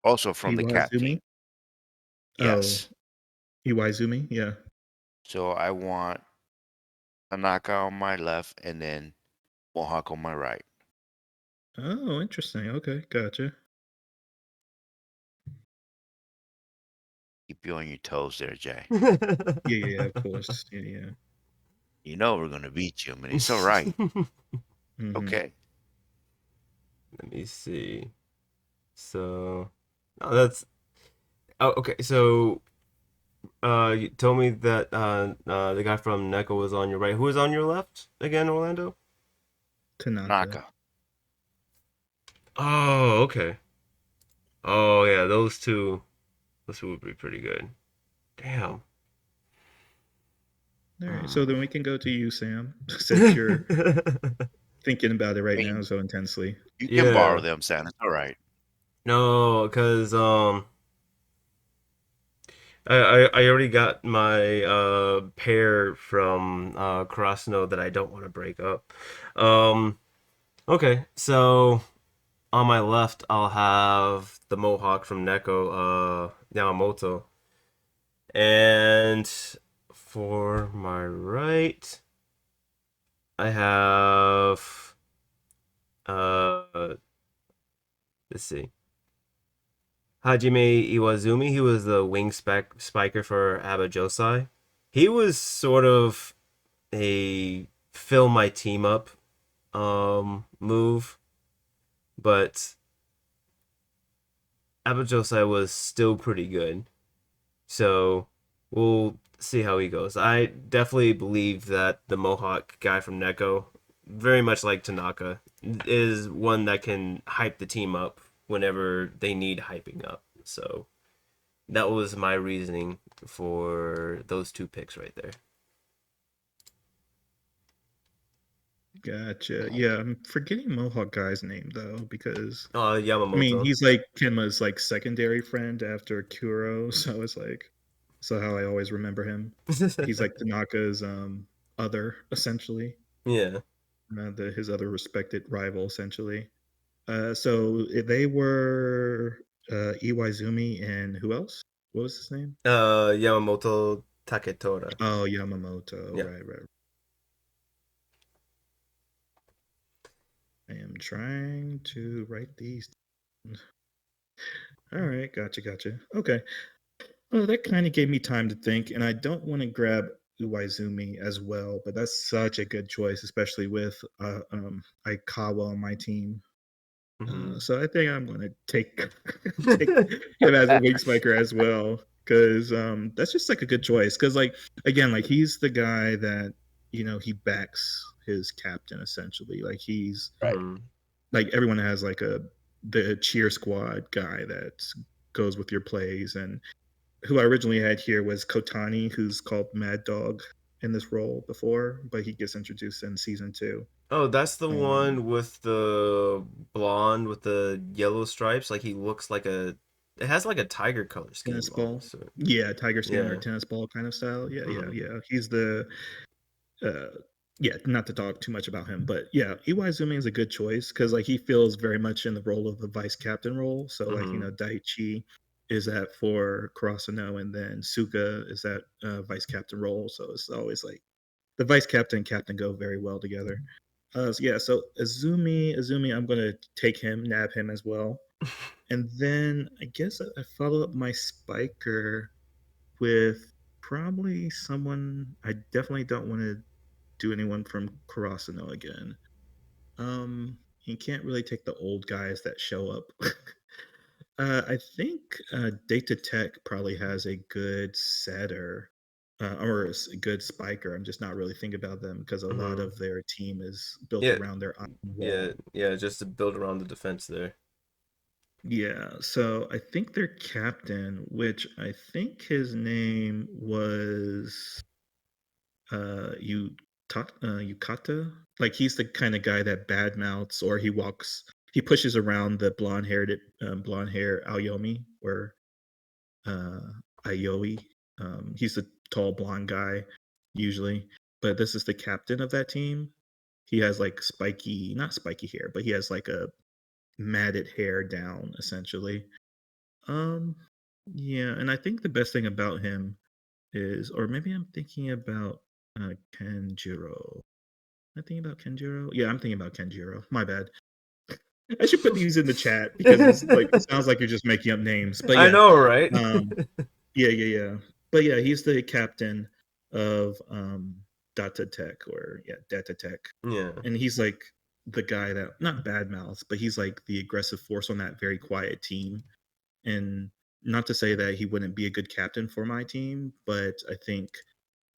Also from the cat Iwaizumi. team. Oh, Yes. Iwaizumi. Yeah. So I want Tanaka on my left and then Mohawk on my right. Oh, interesting. Okay, gotcha. Keep you on your toes there, Jay. Yeah, yeah, of course. Yeah, yeah. You know we're gonna beat you, man. It's all right. Hmm. Okay. Let me see. So, oh, that's oh, okay. So, you told me that the guy from Neko was on your right. Who was on your left again, Orlando? Tanaka. Tanaka. Oh, okay. Oh yeah, those two would be pretty good. Damn. All right, so Hmm. then we can go to you, Sam, since you're thinking about it I right mean, now so intensely. you can borrow Yeah. them, Sam. It's all right. No, because I already got my pair from Krasno that I don't want to break up. Um okay, so on my left I'll have the Mohawk from Neko, Yamamoto. And for my right I have let's see. Hajime Iwazumi, he was the wing spiker for Abajosai. He was sort of a fill my team up move, but Abajosai was still pretty good. So we'll see how he goes. I definitely believe that the Mohawk guy from Neko, very much like Tanaka, is one that can hype the team up whenever they need hyping up. So that was my reasoning for those two picks right there. Gotcha. Yeah, I'm forgetting Mohawk guy's name though, because I mean Yamamoto. he's like Kenma's like secondary friend after Kuro, so it's like so how I always remember him. He's like Tanaka's other essentially, Yeah. his other respected rival essentially. So they were Iwaizumi and who else? What was his name? Yamamoto Taketora. Oh, Yamamoto. Yeah. Right. I am trying to write these down. All right, gotcha. Okay. Well, that kind of gave me time to think, and I don't want to grab Uwaizumi as well, but that's such a good choice, especially with Aikawa on my team. Mhm. So I think I'm going to take take him as a wing spiker as well, because that's just like a good choice. Because like again, like he's the guy that he backs his captain essentially. Like he's Right. Mhm. like everyone has like the cheer squad guy that goes with your plays, and who I originally had here was Kotani, who's called Mad Dog in this role before, but he gets introduced in season 2. Oh, that's the Um, one with the blonde with the yellow stripes. Like he looks like a. It has like a tiger color tennis scheme ball. almost. So, Yeah, tiger skin or yeah. tennis ball kind of style. Yeah, yeah, Mhm. yeah. He's the uh yeah, not to talk too much about him, but yeah, Iwaizumi is a good choice because like he feels very much in the role of the vice captain role. So like Mhm. Daichi is that for Kurosano, and then Suga is that vice captain role. So it's always like the vice captain and captain go very well together. Yeah, so Azumi, I'm gonna take him, nab him as well, and then I guess I follow up my spiker with probably someone I definitely don't want to do anyone from Kurosano again. You can't really take the old guys that show up. I think Data Tech probably has a good setter or a good spiker. I'm just not really thinking about them because a lot Mhm. of their team is built Yeah. around their iron Yeah. wall. Yeah. Just to build around the defense there. Yeah, so I think their captain, which I think his name was Yukata. Like he's the kind of guy that badmouths or he pushes around the blonde hair Aoyomi or uh Aioi. He's the tall blonde guy usually, but this is the captain of that team. He has like not spiky hair, but he has like a matted hair down essentially. Um yeah, and I think the best thing about him is, or maybe I'm thinking about Kenjiro. Am I thinking about Kenjiro? Yeah, I'm thinking about Kenjiro. My bad. I should put these in the chat because it's like it sounds like you're just making up names. But I yeah, know, right? um, yeah. But yeah, he's the captain of Data Tech or Data Tech, Yeah. and he's like the guy that not bad mouths, but he's like the aggressive force on that very quiet team. And not to say that he wouldn't be a good captain for my team, but I think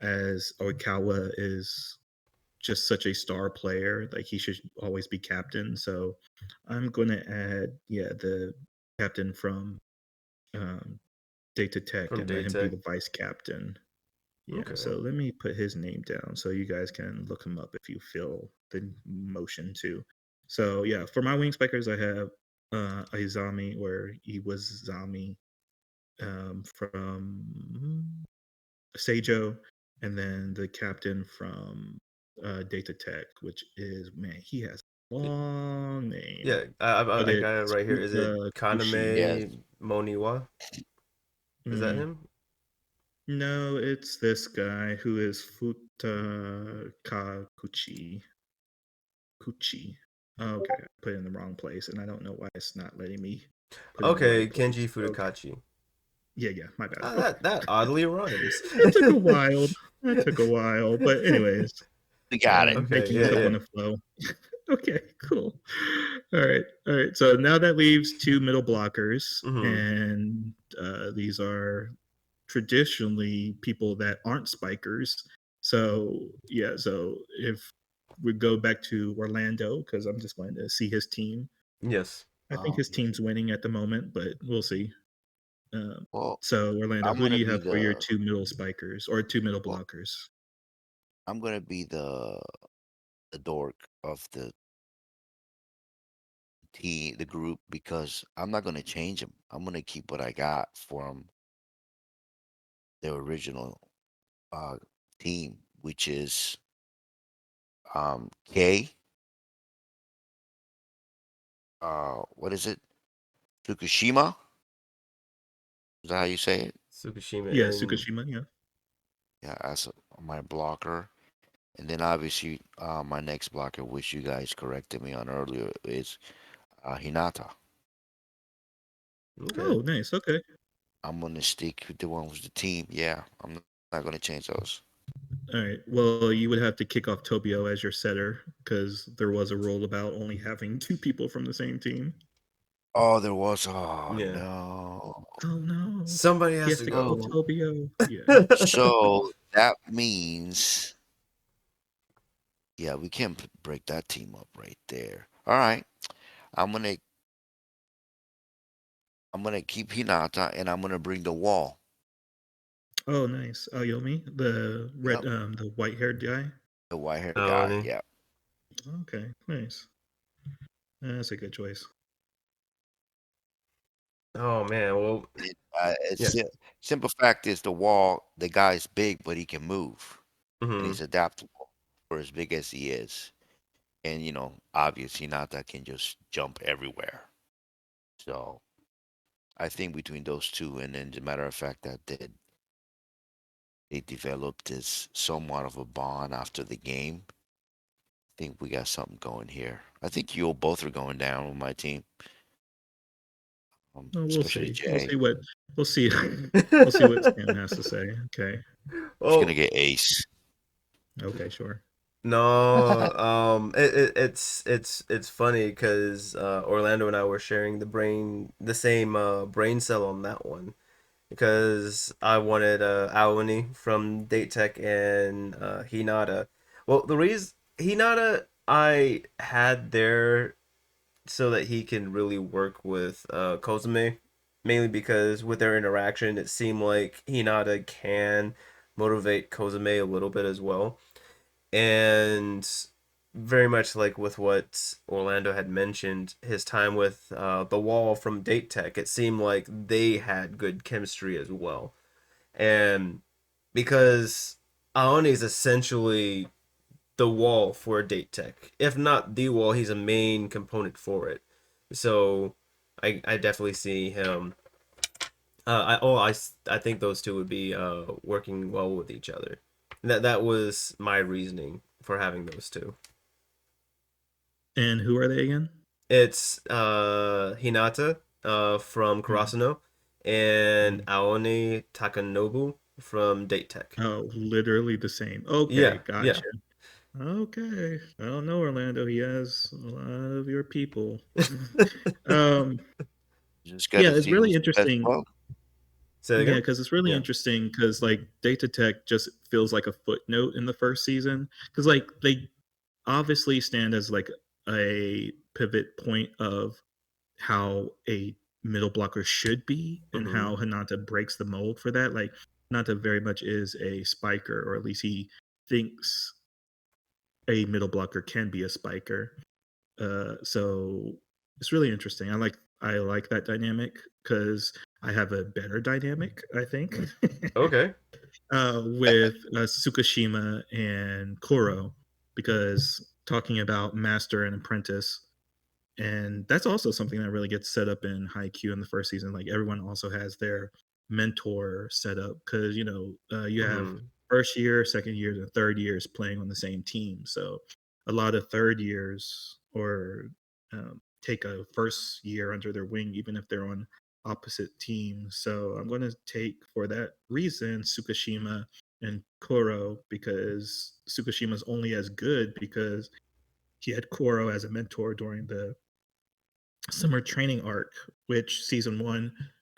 as Oikawa is just such a star player, like he should always be captain. So I'm going to add, the captain from um, Data Tech From and let him be Daytech. the vice captain. Yeah, Okay. so let me put his name down so you guys can look him up if you feel the motion to. So yeah, for my wing spikers, I have Aizami or Iwazami from Seijo, and then the captain from Data Tech, which is man, he has a long name, Yeah, I, but I got it it's right here. Is it Kushi. Yes. Kaname Moniwa? Is that Mm, him? no, it's this guy who is Futakakuchi. Kuchi. Okay, I put it in the wrong place, and I don't know why it's not letting me put it in the Okay, right Kenji place. Okay, Furukachi. yeah, my bad. Ah, Okay, that oddly rhymes. that took a while. That took a while, but anyways, We got it. Okay, making yeah, it up on yeah. the flow. Okay, cool. All right. So now that leaves two middle blockers, Mm-hmm. and these are traditionally people that aren't spikers. So yeah, so if we go back to Orlando, because I'm just going to see his team. Yes. I think his team's winning at the moment, but we'll see. Um, Well, so Orlando, I'm who do gonna you be have for your the two middle spikers or two middle well, blockers? I'm gonna be the the dork of the team, the group, because I'm not gonna change them. I'm gonna keep what I got from the original uh, team, which is K. What is it? Fukushima. Is that how you say it? Tsukushima Yeah, and Tsukishima. Yeah. Yeah, that's my blocker. And then obviously, my next blocker, which you guys corrected me on earlier, is Hinata. okay. Oh, nice. Okay. I'm gonna stick with the one with the team. Yeah, I'm not gonna change those. All right. Well, you would have to kick off Tobio as your setter because there was a rule about only having two people from the same team. Oh, there was. Oh Yeah. no. Oh no. Somebody He has has to to go go. Tobio. Yeah. So that means, yeah, we can break that team up right there. All right, I'm gonna I'm gonna keep Hinata, and I'm gonna bring the wall. Oh, nice. Aoyomi, Yep, the white-haired guy. the white hair Oh, guy. honey. Yeah. Okay, nice. That's a good choice. Oh man. Well, It's yeah. simple fact is the wall. The guy's big, but he can move, and Hmm. he's adaptable for as big as he is. And obviously, Hinata can just jump everywhere. So I think between those two, and then as a matter of fact that they developed this somewhat of a bond after the game. I think we got something going here. I think you both are going down with my team, Well, we'll especially see. We'll Jay. see what we'll see. We'll see what Sam has to say. Okay. He's gonna Well, get ace. Okay, sure. no. It's funny because Orlando and I were sharing the same brain cell on that one because I wanted Aoni from Date Tech and Hinata. Well, the reason Hinata I had there so that he can really work with Kozume, mainly because with their interaction, it seemed like Hinata can motivate Kozume a little bit as well. And very much like with what Orlando had mentioned, his time with the Wall from Date Tech, it seemed like they had good chemistry as well. And because Aoni is essentially the wall for Date Tech. If not the wall, he's a main component for it. So I definitely see him. I think those two would be working well with each other. That was my reasoning for having those two. And who are they again? It's Hinata from Hmm. Karasuno and Hmm. Aoni Takanobu from Date Tech. Oh, literally the same. Okay, Yeah, yeah. gotcha. Okay. I don't know, Orlando. He has a lot of your people. um, You just got yeah, to it's see really who's the best interesting. club. Say that Yeah, again? because it's really Yeah. interesting because like Data Tech just feels like a footnote in the first season because like they obviously stand as like a pivot point of how a middle blocker should be and Mm-hmm. how Hinata breaks the mold for that. Like Hinata very much is a spiker, or at least he thinks a middle blocker can be a spiker. So it's really interesting. I like that dynamic because I have a better dynamic, I think, Okay. with Tsukishima and Koro, because talking about master and apprentice, and that's also something that really gets set up in Haikyuu in the first season. Like everyone also has their mentor set up because you have Mm-hmm. first year, second years, and third years playing on the same team. So a lot of third years or take a first year under their wing, even if they're on opposite teams. So I'm going to take for that reason Tsukishima and Koro because Tsukishima's only as good because he had Koro as a mentor during the summer training arc, which season one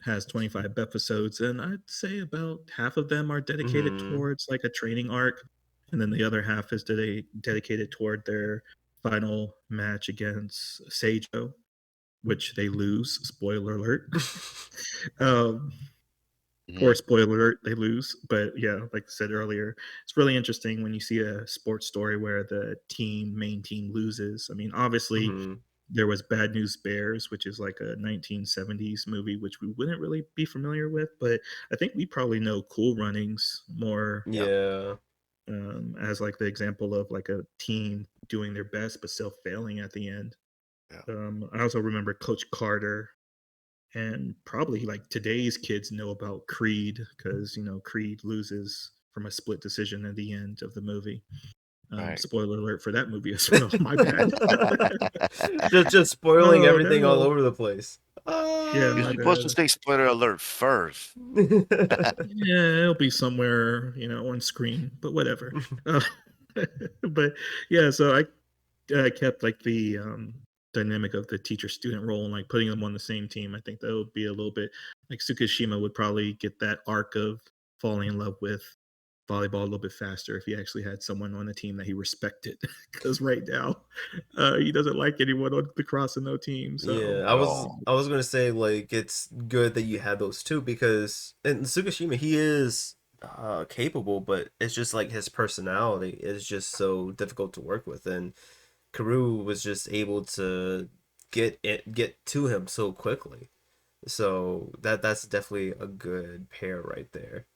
has 25 episodes, and I'd say about half of them are dedicated Mm-hmm. towards like a training arc, and then the other half is dedicated toward their final match against Seijo, which they lose. Spoiler alert. um, Or spoiler alert, they lose. But yeah, like I said earlier, it's really interesting when you see a sports story where the main team loses. I mean, obviously, Hmm. there was Bad News Bears, which is like a 1970s movie, which we wouldn't really be familiar with. But I think we probably know Cool Runnings more Yeah. as like the example of like a team doing their best but still failing at the end. Yeah. I also remember Coach Carter, and probably like today's kids know about Creed because Creed loses from a split decision at the end of the movie. Right. Spoiler alert for that movie as well. My bad. just spoiling Oh everything all no. over the place. Yeah, You're my supposed to bad. say spoiler alert first. Yeah, it'll be somewhere on screen, but whatever. Uh, but yeah, so I kept like the dynamic of the teacher student role and like putting them on the same team. I think that would be a little bit like Tsukishima would probably get that arc of falling in love with volleyball a little bit faster if he actually had someone on the team that he respected. Because right now, he doesn't like anyone on the cross and no team. Yeah, So I At was all. I was gonna say like it's good that you had those two because in Tsukishima he is capable, but it's just like his personality is just so difficult to work with, and Karu was just able to get to him so quickly. So that's definitely a good pair right there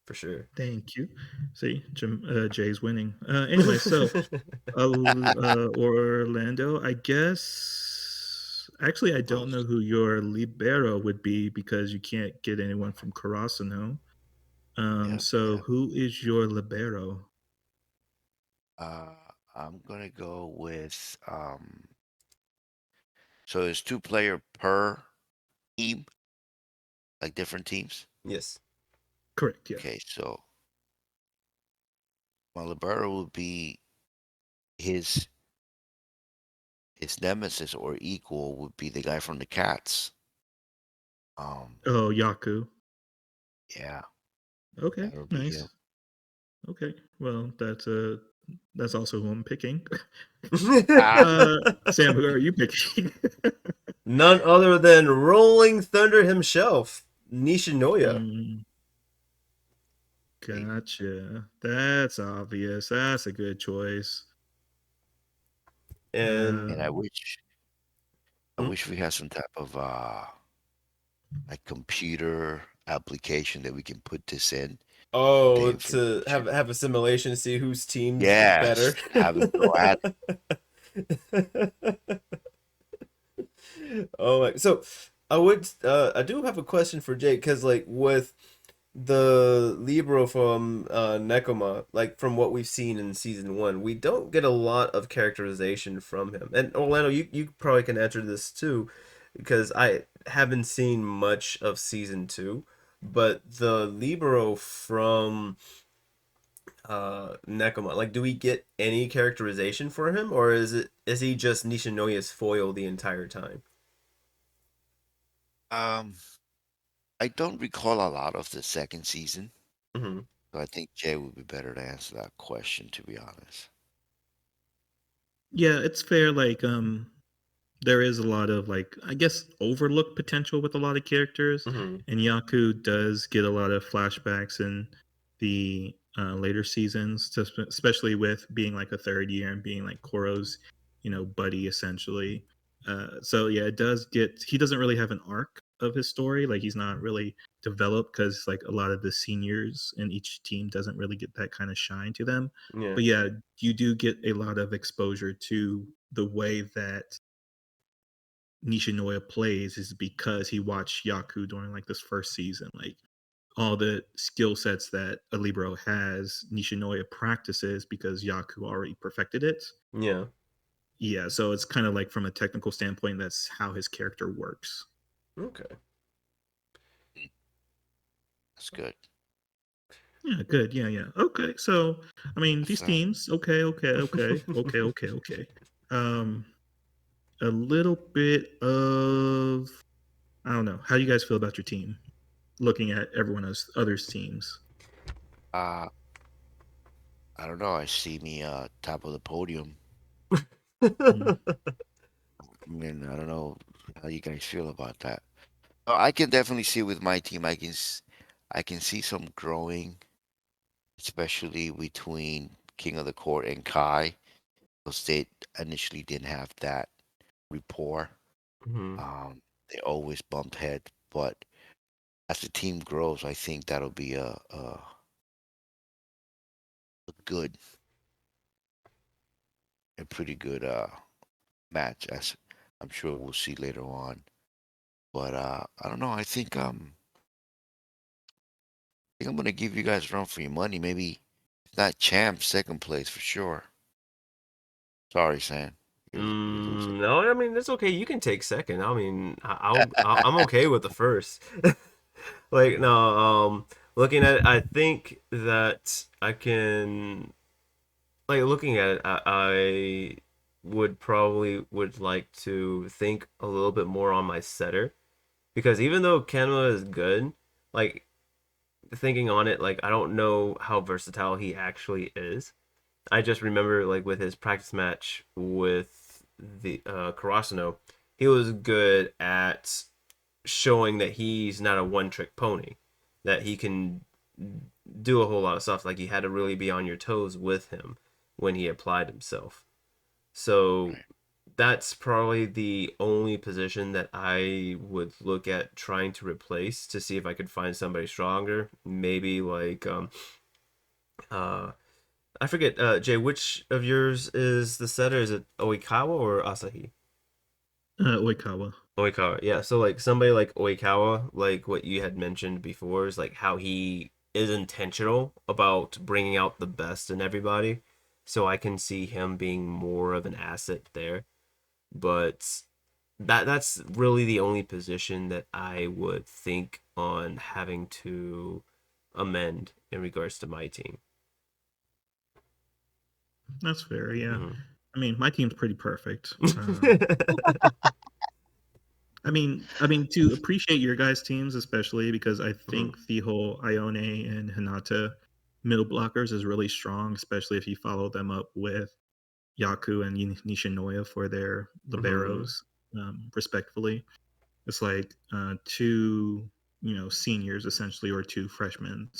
for sure. thank you. See, Jay's winning. Anyway, so Orlando, I guess. Actually, I don't know Close. who your libero would be because you can't get anyone from Karasuno. Yeah. So Yeah. who is your libero? Uh, I'm gonna go with so there's 2 player per team, like different teams. Yes. Correct. Yeah. Okay, so my libero would be his his nemesis or equal would be the guy from the Cats. Um, Oh, Yaku. yeah, Okay. that would be him. Nice. Okay. Well, that's also who I'm picking. Ah, Sam, who are you picking? None other than Rolling Thunder himself, Nishinoya. Mm, wait, gotcha. That's obvious. That's a good choice. And and I Um, wish I hmm? wish we had some type of like computer application that we can put this in the Oh, to information. have a simulation to see whose team's better. Yes, have them go at it. Oh my, so I do have a question for Jake because like with the Libro from Nekoma, like from what we've seen in season one, we don't get a lot of characterization from him. And Orlando, you probably can answer this too, because I haven't seen much of season two. But the Libero from Nekoma, like, do we get any characterization for him, or is he just Nishinoya's foil the entire time? Um, I don't recall a lot of the second season, Hmm. so I think Jay would be better to answer that question, to be honest. yeah, it's fair. Like, there is a lot of like I guess overlooked potential with a lot of characters, Hmm. and Yaku does get a lot of flashbacks in the later seasons, especially with being like a third year and being like Koro's, buddy essentially. So yeah, it does get. He doesn't really have an arc of his story. Like he's not really developed because like a lot of the seniors in each team doesn't really get that kind of shine to them. Yeah. But yeah, you do get a lot of exposure to the way that Nishinoya plays is because he watched Yaku during like this first season. Like all the skill sets that a libero has, Nishinoya practices because Yaku already perfected it. Yeah. Yeah, so it's kind of like from a technical standpoint, that's how his character works. Okay. That's good. Yeah, good. Yeah, yeah. Okay, so I mean these So, teams. Okay. Um, a little bit of I don't know. How do you guys feel about your team? Looking at everyone else, others' teams. uh, I don't know. I see me top of the podium. Mm. I mean, I don't know how you guys feel about that. I can definitely see with my team. I can see some growing, especially between King of the Court and Kai, because they initially didn't have that rapport. Hmm. They always bumped heads, but as the team grows, I think that'll be a good, a pretty good match, as I'm sure we'll see later on. But I don't know. I think I'm gonna give you guys a run for your money. Maybe if not champ, second place for sure. Sorry, Sam. You're losing. No, I mean it's okay. You can take second. I mean, I'm okay with the first. Like no, looking at it, I think that I can like looking at it. I would probably would like to think a little bit more on my setter because even though Kenma is good, like thinking on it, like I don't know how versatile he actually is. I just remember like with his practice match with the Karasuno, he was good at showing that he's not a one trick pony, that he can do a whole lot of stuff. Like you had to really be on your toes with him when he applied himself. So Right. that's probably the only position that I would look at trying to replace to see if I could find somebody stronger. Maybe like uh I forget, Jay, which of yours is the setter? Is it Oikawa or Asahi? Oikawa. Oikawa, yeah. So like somebody like Oikawa, like what you had mentioned before, is like how he is intentional about bringing out the best in everybody. So I can see him being more of an asset there. But that's really the only position that I would think on having to amend in regards to my team. That's fair. Yeah. Hmm. I mean, my team's pretty perfect. To appreciate your guys' teams, especially because I Hmm. think the whole Ione and Hinata middle blockers is really strong, especially if you follow them up with Yaku and Nishinoya for their Hmm. liberos, respectfully. It's like two, seniors essentially, or two freshmen,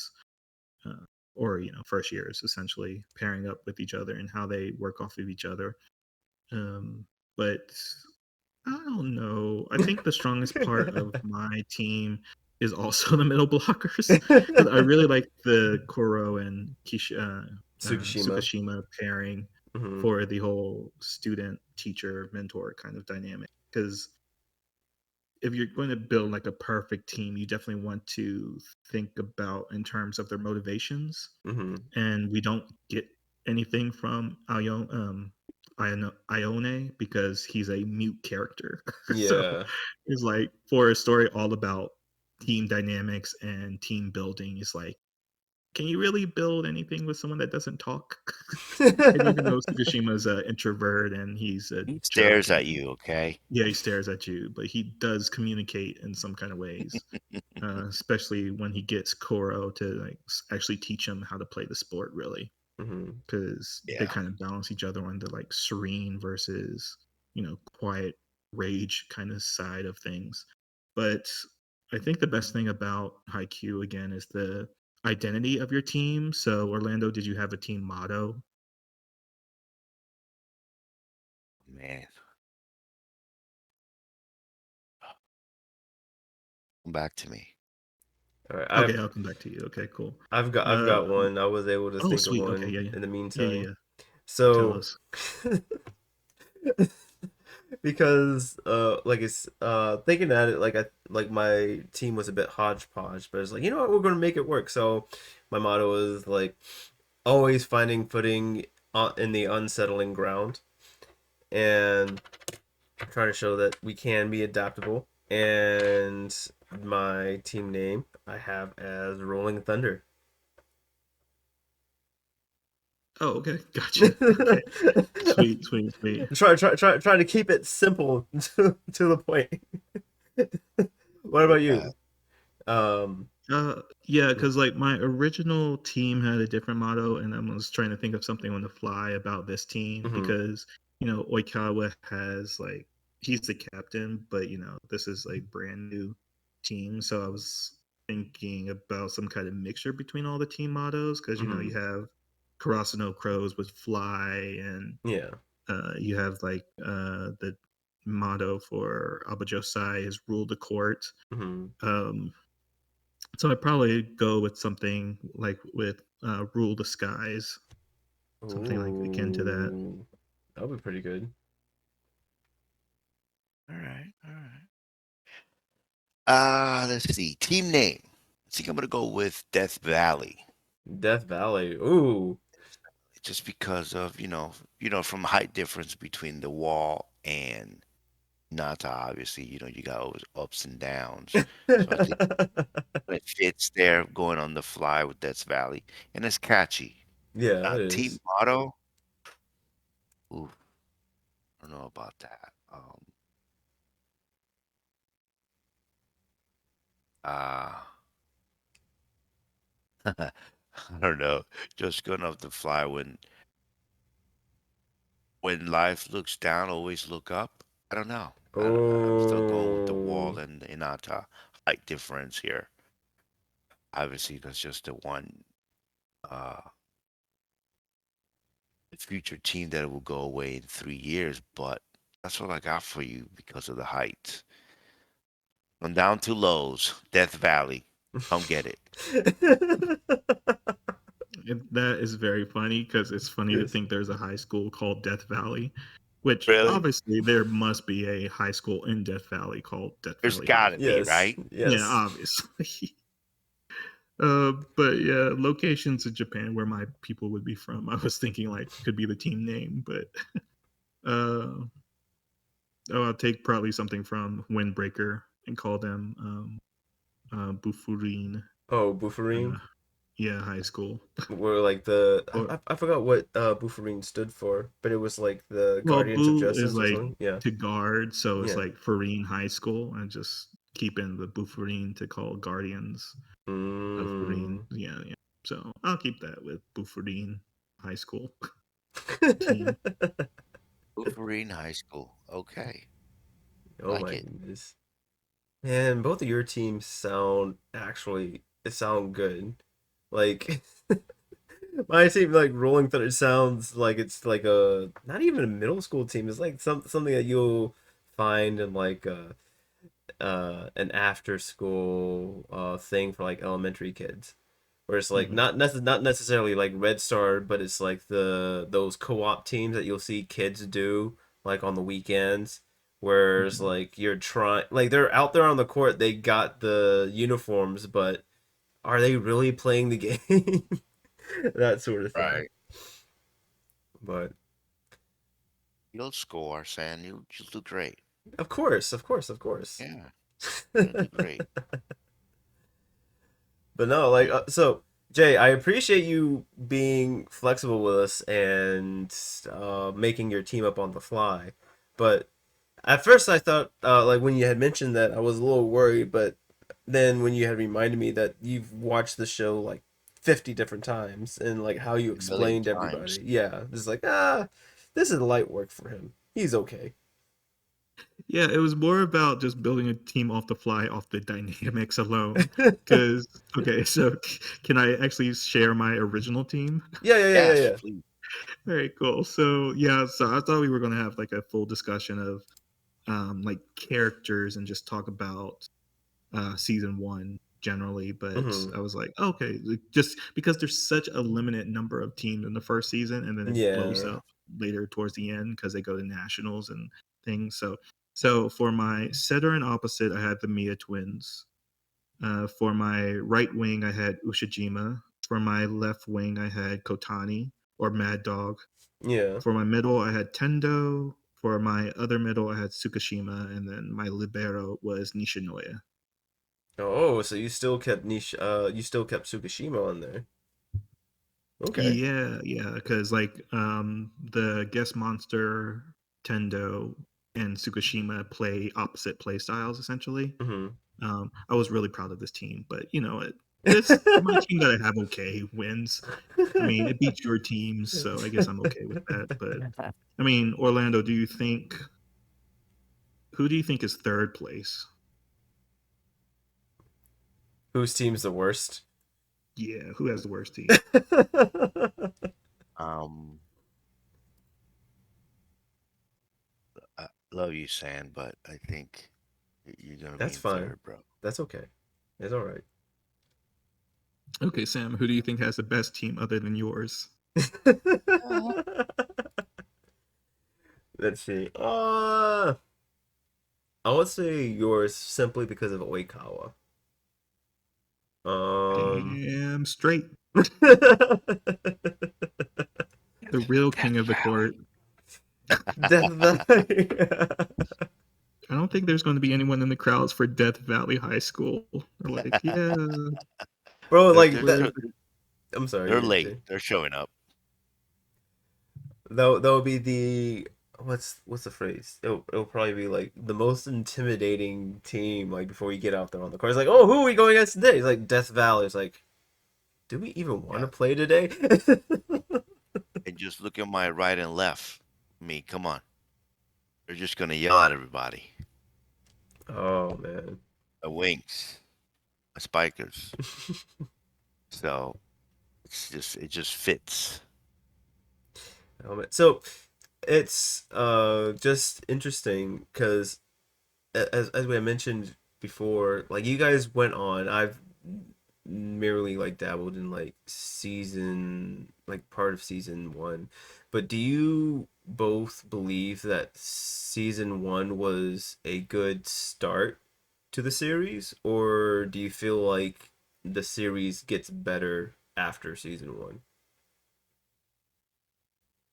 uh, or first years essentially pairing up with each other and how they work off of each other. But I don't know. I think the strongest part of my team is also the middle blockers because I really like the Koro and Tsukishima. Sukashima pairing Hmm. for the whole student teacher mentor kind of dynamic. Because if you're going to build like a perfect team, you definitely want to think about in terms of their motivations, Hmm. and we don't get anything from Ione because he's a mute character. So Yeah. it's like for a story all about team dynamics and team building, it's like, can you really build anything with someone that doesn't talk? And even though Tsukushima's an introvert and he's a He joke, stares and at you, okay? yeah, he stares at you, but he does communicate in some kind of ways. Especially when he gets Koro to like actually teach him how to play the sport, really, Hmm. because they Yeah. kind of balance each other on the like serene versus quiet rage kind of side of things. But I think the best thing about Haikyuu again is the identity of your team. So Orlando, did you have a team motto? Man, come back to me. All right. Okay, I'll come back to you. Okay, cool. I've Uh, got one. I was able to oh, think of sweet. Okay, one yeah, yeah, in the yeah, yeah, meantime. yeah. Tell So us. because like it's thinking at it like I like my team was a bit hodgepodge, but it's like, you know what, we're gonna make it work. So my motto is like always finding footing in the unsettling ground and trying to show that we can be adaptable. And my team name I have as Rolling Thunder. Oh, okay, gotcha. Okay, sweet, sweet, sweet. Trying to keep it simple to the point. What about Yeah. you? Um, Yeah, mhm, because like my original team had a different motto, and I was trying to think of something on the fly about this team mhm, because Oikawa has like he's the captain, but this is like brand new team, so I was thinking about some kind of mixture between all the team mottos because Mhm. you have Karasuno Crows with fly, and Yeah. you have like the motto for Abajosai is rule the court. Mhm. So I'd probably go with something like with rule the skies, something like akin to that. Ooh. That would be pretty good. All right, all right. Let's see. Team name. I think I'm gonna go with Death Valley, Death Valley. Ooh. just because of from height difference between the wall and Nata. Obviously, you got always ups and downs. So I think it fits there going on the fly with Death Valley, and it's catchy. Yeah, it Team is. motto. Ooh, I don't know about that. Uh, I don't know. Just going off the fly when life looks down, always look up. I don't know. I don't know. I'm still going with the wall Oh. and Inata height difference here. Obviously, that's just the one uh future team that will go away in 3 years, but that's all I got for you because of the height. I'm down to lows, Death Valley. Come get it. That is very funny because it's funny to Yes. think there's a high school called Death Valley, which Really? obviously there must be a high school in Death Valley called Death There's Valley High gotta School. be, Yes. right? Yeah, Yes. obviously. But yeah, locations in Japan where my people would be from. I was thinking like could be the team name, but uh, I'll take probably something from Windbreaker and call them Bufurin. Oh, Bufferine. Uh, yeah, high school. Were like the Or I forgot what Bufferine stood for, but it was like the well, Guardians of Boo is Justice or like something. Yeah. to guard, so it's Yeah. like Farine High School, and just keeping the Bufurin to call Guardians of Farine. Mm. Yeah, yeah. So I'll keep that with Bufurin High School team. Wolverine High School. Okay. Oh Like my it. goodness. Man, both of your teams sound actually it sound good. Like my team, like Rolling Thunder, sounds like it's like a not even a middle school team. It's like something that you'll find in like an after school thing for like elementary kids. Where it's like Mhm, not necessarily like Red Star, but it's like those co-op teams that you'll see kids do like on the weekends. Whereas mhm. like you're trying like they're out there on the court, they got the uniforms, but are they really playing the game? That sort of thing. Right. But You'll score, Sam. You'll do great. of course, of course, of course. Yeah. You're gonna do great. But no, like so Jay, I appreciate you being flexible with us and making your team up on the fly. But at first I thought like when you had mentioned that I was a little worried, but then when you had reminded me that you've watched the show like 50 different times and like how you A million explained times. everybody. Yeah, it's like this is light work for him. He's okay. Yeah, it was more about just building a team off the fly, off the dynamics alone. Because okay, so can I actually share my original team? Yeah, yeah, yeah, yeah, Yes, yeah. please. Very cool. So yeah, so I thought we were gonna have like a full discussion of like characters and just talk about season one generally, but Hmm. I was like, okay, like, just because there's such a limited number of teams in the first season, and then it blows Yeah. up later towards the end because they go to nationals and things. So for my setter and opposite, I had the Mia twins. For my right wing, I had Ushijima. For my left wing, I had Kotani or Mad Dog. Yeah. For my middle, I had Tendo. For my other middle, I had Tsukishima, and then my libero was Nishinoya. Oh, so you still kept Tsukishima on there. Okay. Yeah, yeah, because like the guest monster Tendo and Tsukushima play opposite play styles essentially. Hmm. I was really proud of this team, but this my team that I have okay wins. I mean, it beats your teams, so I guess I'm okay with that. But I mean, Orlando, who do you think is third place? Whose team's the worst? Yeah, who has the worst team? Um, I love you, San, but I think you're gonna be That's in fine. third, bro. That's okay. It's all right. Okay, Sam, who do you think has the best team other than yours? Let's see. I would say yours simply because of Oikawa. Um, Damn straight. Death The real king Death of the Valley. court. Valley. I don't think there's going to be anyone in the crowds for Death Valley High School. They're like, yeah, Bro, They're, like they're, that. we're they're I'm they're sorry, late. Jay. They're showing up. That would be the what's the phrase? It'll probably be like the most intimidating team. Like before you get out there on the court, it's like, oh, who are we going against today? It's like Death Valley. It's like, do we even want to Yeah. play today? And just look at my right and left. Me, come on. They're just gonna yell at everybody. Oh man. The wings, the spikers. So it just fits. So it's just interesting because as we had mentioned before, like you guys went on. I've merely like dabbled in like season like part of season one, but do you both believe that season one was a good start to the series, or do you feel like the series gets better after season one?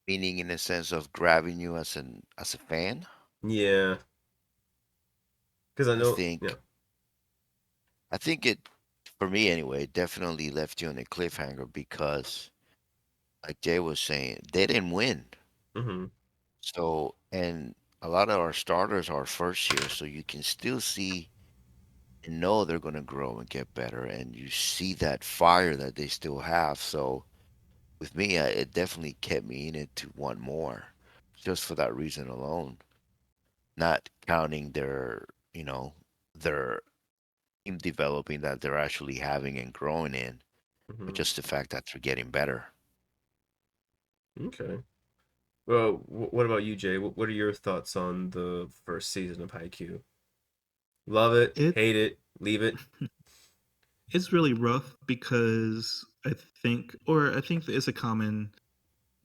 Meaning in the sense of grabbing you as a fan. Yeah, because I I know, yeah. think I think it for me anyway, it definitely left you on a cliffhanger because like Jay was saying, they didn't win. Mm-hmm. So and a lot of our starters are first year, so you can still see and know they're gonna grow and get better and you see that fire that they still have. So with me, it definitely kept me in it to want more, just for that reason alone. Not counting their team developing that they're actually having and growing in, but Mm-hmm. just the fact that they're getting better. Okay. Well, what about you, Jay? What are your thoughts on the first season of Haikyuu? Love it, it. hate it, leave it. It's really rough because I think that it's a common,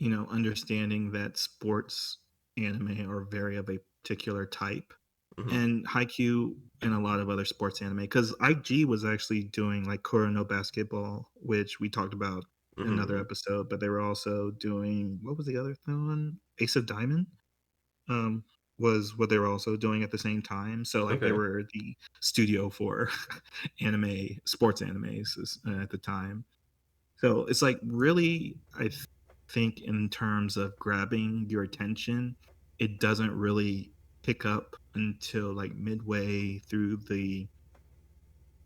understanding that sports anime are very of a particular type. Mm-hmm. And Haikyuu and a lot of other sports anime, because IG was actually doing like Kuro no Basketball, which we talked about in another Mm-hmm. episode, but they were also doing, what was the other one? Ace of Diamond um, was what they were also doing at the same time. So like they Okay. were the studio for sports animes at the time. So it's like really, think in terms of grabbing your attention, it doesn't really pick up until like midway through the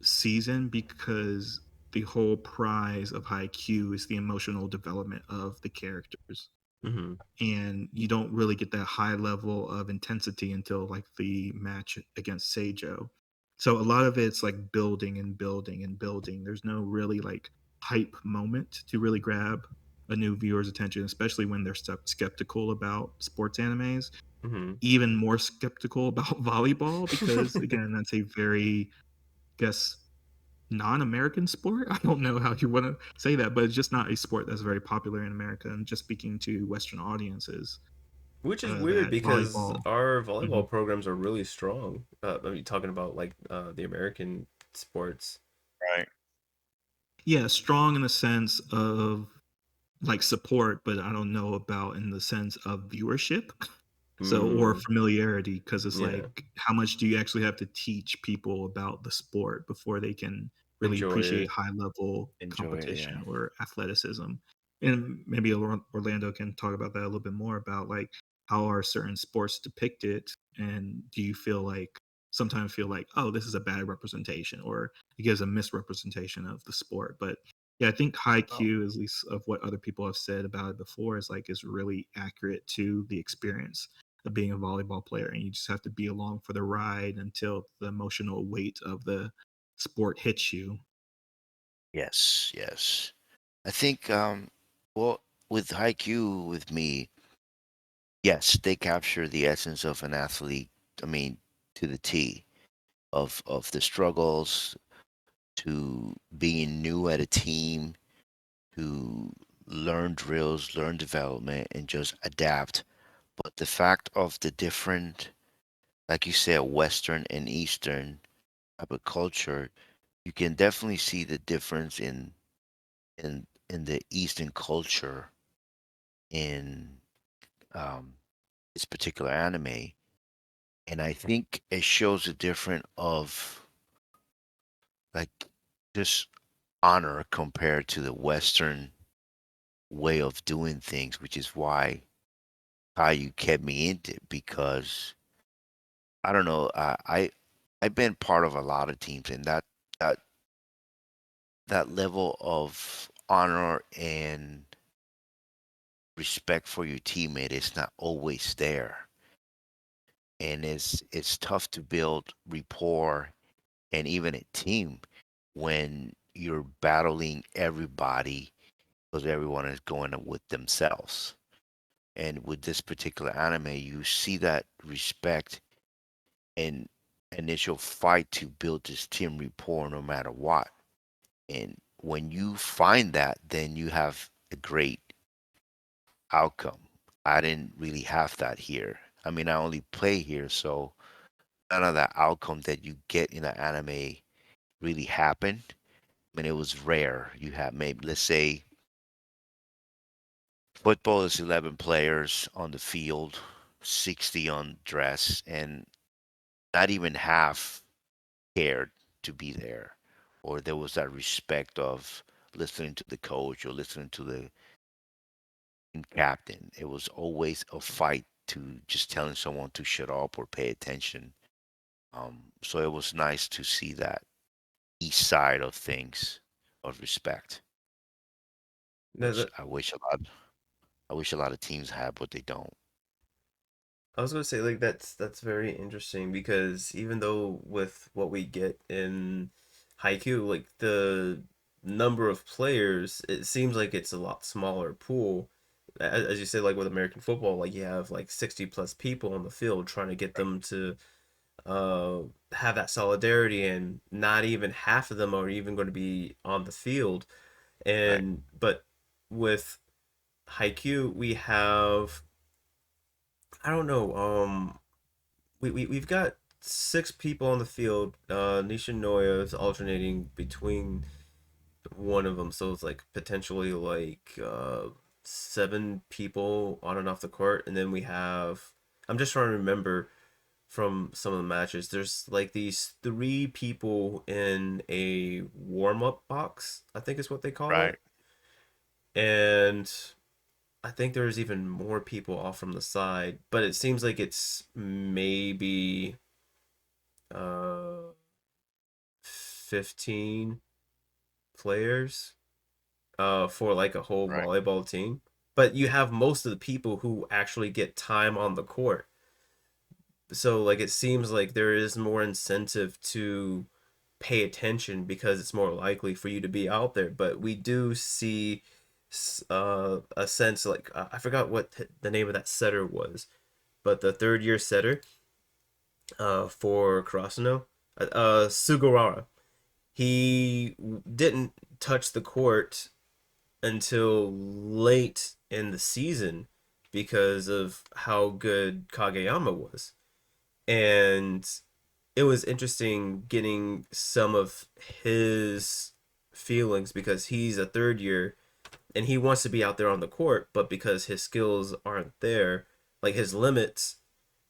season because the whole prize of Haikyuu is the emotional development of the characters, Mm-hmm. and you don't really get that high level of intensity until like the match against Seijo. So a lot of it's like building and building and building. There's no really like hype moment to really grab a new viewer's attention, especially when they're skeptical about sports animes. Mm-hmm. Even more skeptical about volleyball because again, that's a very, guess, non-American sport. I don't know how you want to say that, but it's just not a sport that's very popular in America. And just speaking to Western audiences, Which is weird that because volleyball, our mhm, volleyball programs are really strong. I mean, talking about like the American sports. Right. yeah, strong in the sense of like support, but I don't know about in the sense of viewership. So, or Mm, familiarity, because it's yeah. like, how much do you actually have to teach people about the sport before they can really Enjoy appreciate it. high level Enjoy it, yeah. competition or athleticism? And maybe Orlando can talk about that a little bit more about like how are certain sports depicted, and do you feel like sometimes feel like, oh, this is a bad representation, or it gives a misrepresentation of the sport? But yeah, I think high Oh, Q, at least of what other people have said about it before, is really accurate to the experience of being a volleyball player, and you just have to be along for the ride until the emotional weight of the sport hits you. Yes, yes. I think well, with Haikyuu with me, yes, they capture the essence of an athlete. I mean, to the T of the struggles to being new at a team, to learn drills, learn development, and just adapt. But the fact of the different, like you said, Western and Eastern type of culture, you can definitely see the difference in the Eastern culture in um, this particular anime, and I think it shows a different of like just honor compared to the Western way of doing things, which is why Caillou kept me into it because I don't know, I've been part of a lot of teams, and that that level of honor and respect for your teammate is not always there, and it's tough to build rapport and even a team when you're battling everybody because everyone is going with themselves. And with this particular anime, you see that respect and initial fight to build this team rapport no matter what. And when you find that, then you have a great outcome. I didn't really have that here. I mean, I only play here, so none of that outcome that you get in an anime really happened. I mean, it was rare. You have maybe, let's say, football is 11 players on the field, 60 on dress, and not even half cared to be there. Or there was that respect of listening to the coach or listening to the team captain. It was always a fight to just telling someone to shut up or pay attention. So it was nice to see that east side of things of respect, which That, I wish a lot of teams had, but they don't. I was gonna say like that's very interesting because even though with what we get in Haikyuu, like the number of players, it seems like it's a lot smaller pool. As you say, like with American football, like you have like 60 plus people on the field trying to get them to uh have that solidarity, and not even half of them are even going to be on the field. Right, And but with Haikyuu, we have I don't know. We've got six people on the field. Nishinoya is alternating between one of them, so it's like potentially like seven people on and off the court, and then we have. I'm just trying to remember from some of the matches. There's like these three people in a warm up box, I think is what they call right, it, and I think there's even more people off from the side, but it seems like it's maybe 15 players for like a whole right, volleyball team. But you have most of the people who actually get time on the court. So like it seems like there is more incentive to pay attention because it's more likely for you to be out there. But we do see a sense like I forgot what the name of that setter was, but the third year setter for Karasuno, Sugawara, he didn't touch the court until late in the season because of how good Kageyama was. And it was interesting getting some of his feelings because he's a third year and he wants to be out there on the court, but because his skills aren't there, like his limits,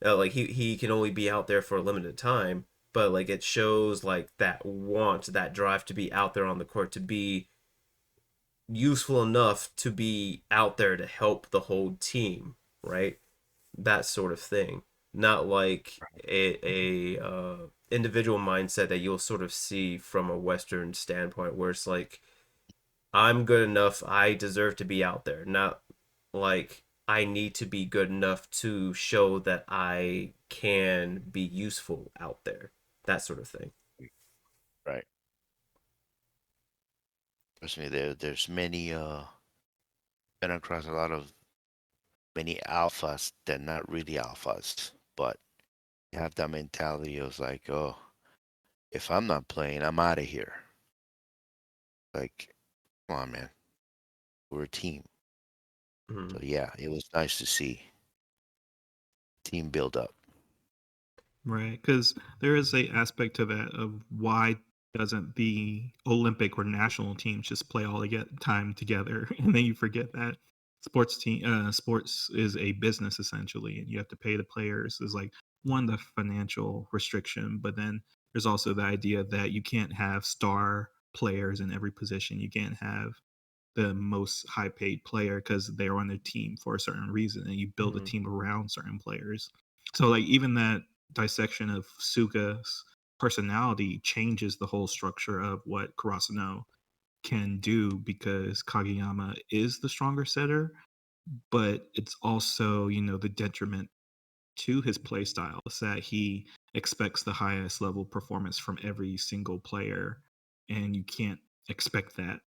like he can only be out there for a limited time. But like it shows like that want, that drive to be out there on the court, to be useful enough to be out there to help the whole team, right? That sort of thing. Not like a individual mindset that you'll sort of see from a Western standpoint, where it's like I'm good enough, I deserve to be out there. Not like I need to be good enough to show that I can be useful out there. That sort of thing. right. Trust me, there's been across a lot of many alphas that not really alphas, but have that mentality of like, oh, if I'm not playing, I'm out of here. Like, come on, man, we're a team. So Mhm. yeah, it was nice to see team build up. Right, because there is a aspect to that of why doesn't the Olympic or national teams just play all the time together, and then you forget that sports is a business essentially, and you have to pay the players. Is like one the financial restriction, but then there's also the idea that you can't have star players in every position. You can't have the most high paid player because they're on their team for a certain reason, and you build a Mhm. team around certain players. So like even that dissection of Suga's personality changes the whole structure of what Kurosano can do, because Kageyama is the stronger setter, but it's also, the detriment to his play style is that he expects the highest level performance from every single player, and you can't expect that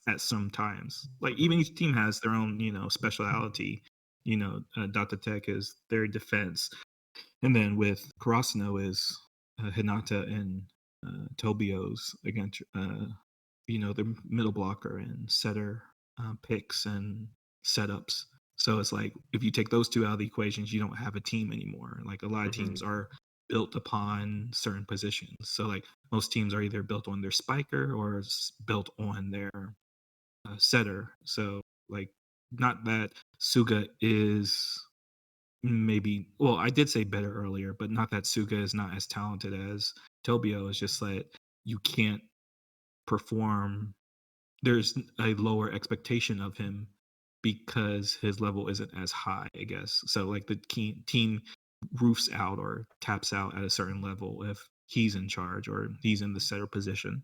at some times. Like even each team has their own, speciality. Data Tech is their defense, and then with Karasuno is Hinata and Tobio's against the middle blocker and setter picks and setups. So it's like if you take those two out of the equations, you don't have a team anymore. Like a lot of teams Mhm. are built upon certain positions. So like most teams are either built on their spiker or built on their setter. So like not that Suga is maybe, well, I did say better earlier, but not that Suga is not as talented as Tobio. It's just that you can't perform, there's a lower expectation of him because his level isn't as high, I guess. So like the team roofs out or taps out at a certain level if he's in charge or he's in the setter position.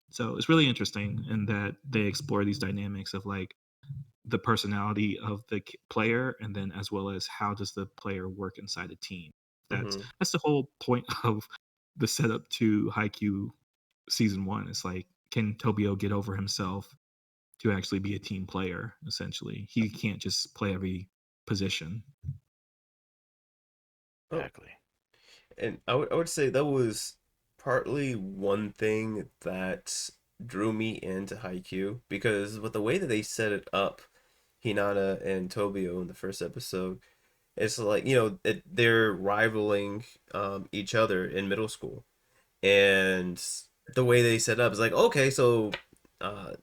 So it's really interesting in that they explore these dynamics of like the personality of the player, and then as well as how does the player work inside a team. That's Mhm. that's the whole point of the setup to Haikyuu season one. It's like, can Tobio get over himself to actually be a team player? Essentially, he can't just play every position. Oh, Exactly. and I would say that was partly one thing that drew me into Haikyuu, because with the way that they set it up, Hinata and Tobio in the first episode, it's like, they're rivaling each other in middle school. And the way they set up is like, okay, so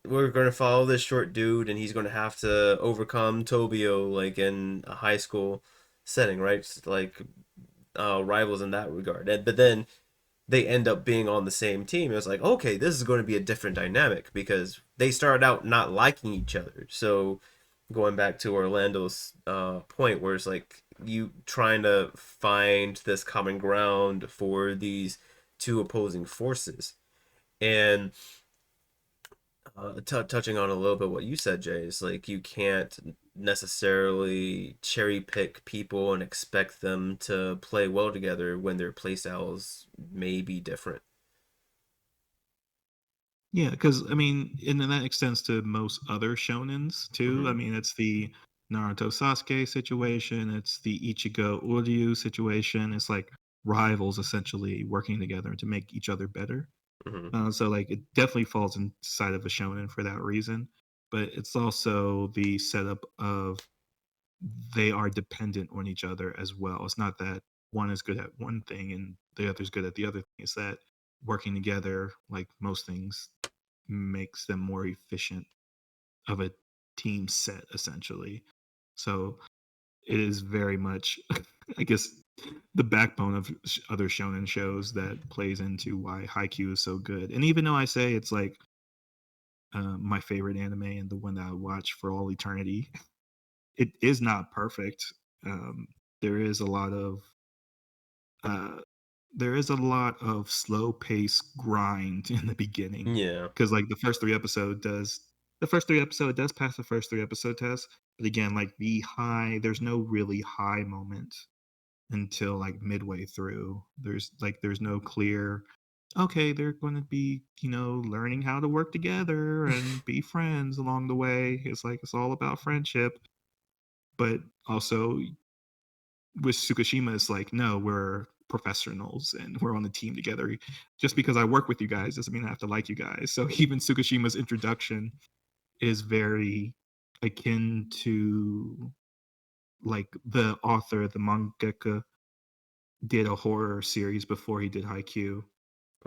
we're going to follow this short dude, and he's going to have to overcome Tobio, like in a high school setting, right? Like rivals in that regard. But then they end up being on the same team. It was like, okay, this is going to be a different dynamic, because they started out not liking each other. So going back to Orlando's point, where it's like you trying to find this common ground for these two opposing forces. And touching on a little bit what you said, Jay, is like you can't necessarily cherry pick people and expect them to play well together when their play styles may be different. Yeah, because I mean, and then that extends to most other shonens too. I Hmm. mean, it's the Naruto Sasuke situation, it's the Ichigo Uryu situation. It's like rivals essentially working together to make each other better. Hmm. So like it definitely falls inside of a shonen for that reason, but it's also the setup of they are dependent on each other as well. It's not that one is good at one thing and the other's good at the other thing. It's that working together, like most things, makes them more efficient of a team set essentially. So it is very much, I guess, the backbone of other shonen shows that plays into why Haikyuu is so good. And even though I say it's like my favorite anime and the one that I watch for all eternity, it is not perfect. Um, there is a lot of uh, slow pace grind in the beginning, Yeah. because like the first three episode does pass the first three episode test, but again, like there's no really high moment until like midway through. There's no clear okay, they're going to be, learning how to work together and be friends along the way. It's like it's all about friendship. But also with Tsukishima, it's like, no, we're professionals and we're on the team together. Just because I work with you guys doesn't mean I have to like you guys. So even Tsukishima's introduction is very akin to like the author, the mangaka, did a horror series before he did Haikyuu.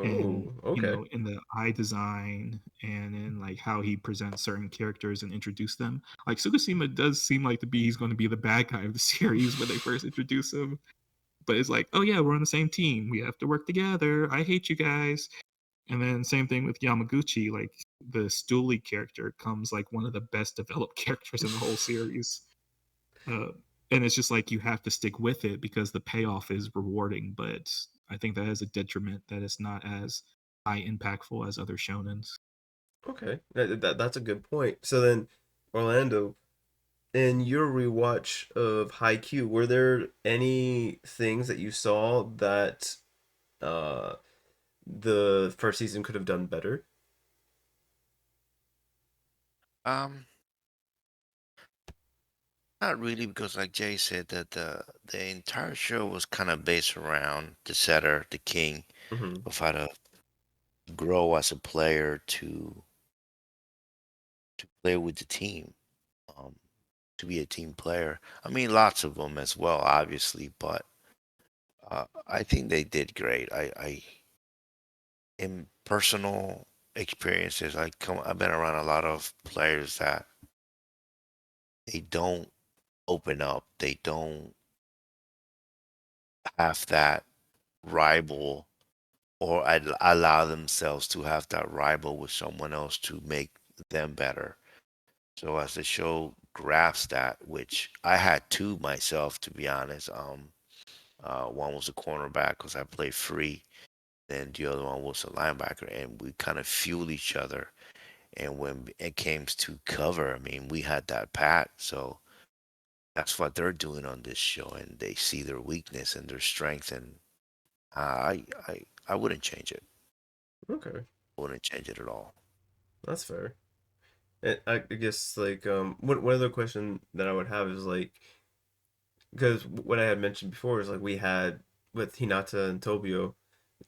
And Oh, okay. in the eye design and in like how he presents certain characters and introduce them, like Tsukishima does seem like he's going to be the bad guy of the series when they first introduce him, but it's like, oh yeah, we're on the same team, we have to work together, I hate you guys. And then same thing with Yamaguchi, like the Stoolie character comes like one of the best developed characters in the whole series. uh, and it's just like you have to stick with it because the payoff is rewarding, but I think that is a detriment that it's not as high impactful as other shonens. Okay, that's a good point. So then, Orlando, in your rewatch of Haikyuu, were there any things that you saw that uh the first season could have done better? Um, Not really, because like Jay said, that the entire show was kind of based around the setter, the king, Mm-hmm. of how to grow as a player to play with the team, um, to be a team player. I mean, lots of them as well, obviously, but I think they did great. In personal experiences, I've been around a lot of players that they don't open up. They don't have that rival or allow themselves to have that rival with someone else to make them better. So as the show grasps that, which I had two myself, to be honest. One was a cornerback because I played free, and the other one was a linebacker, and we kind of fueled each other. And when it came to cover, I mean, we had that pat. So that's what they're doing on this show, and they see their weakness and their strength, and I wouldn't change it. Okay, I wouldn't change it at all. that's fair. And I guess like one other question that I would have is like, because what I had mentioned before is like we had with Hinata and Tobio,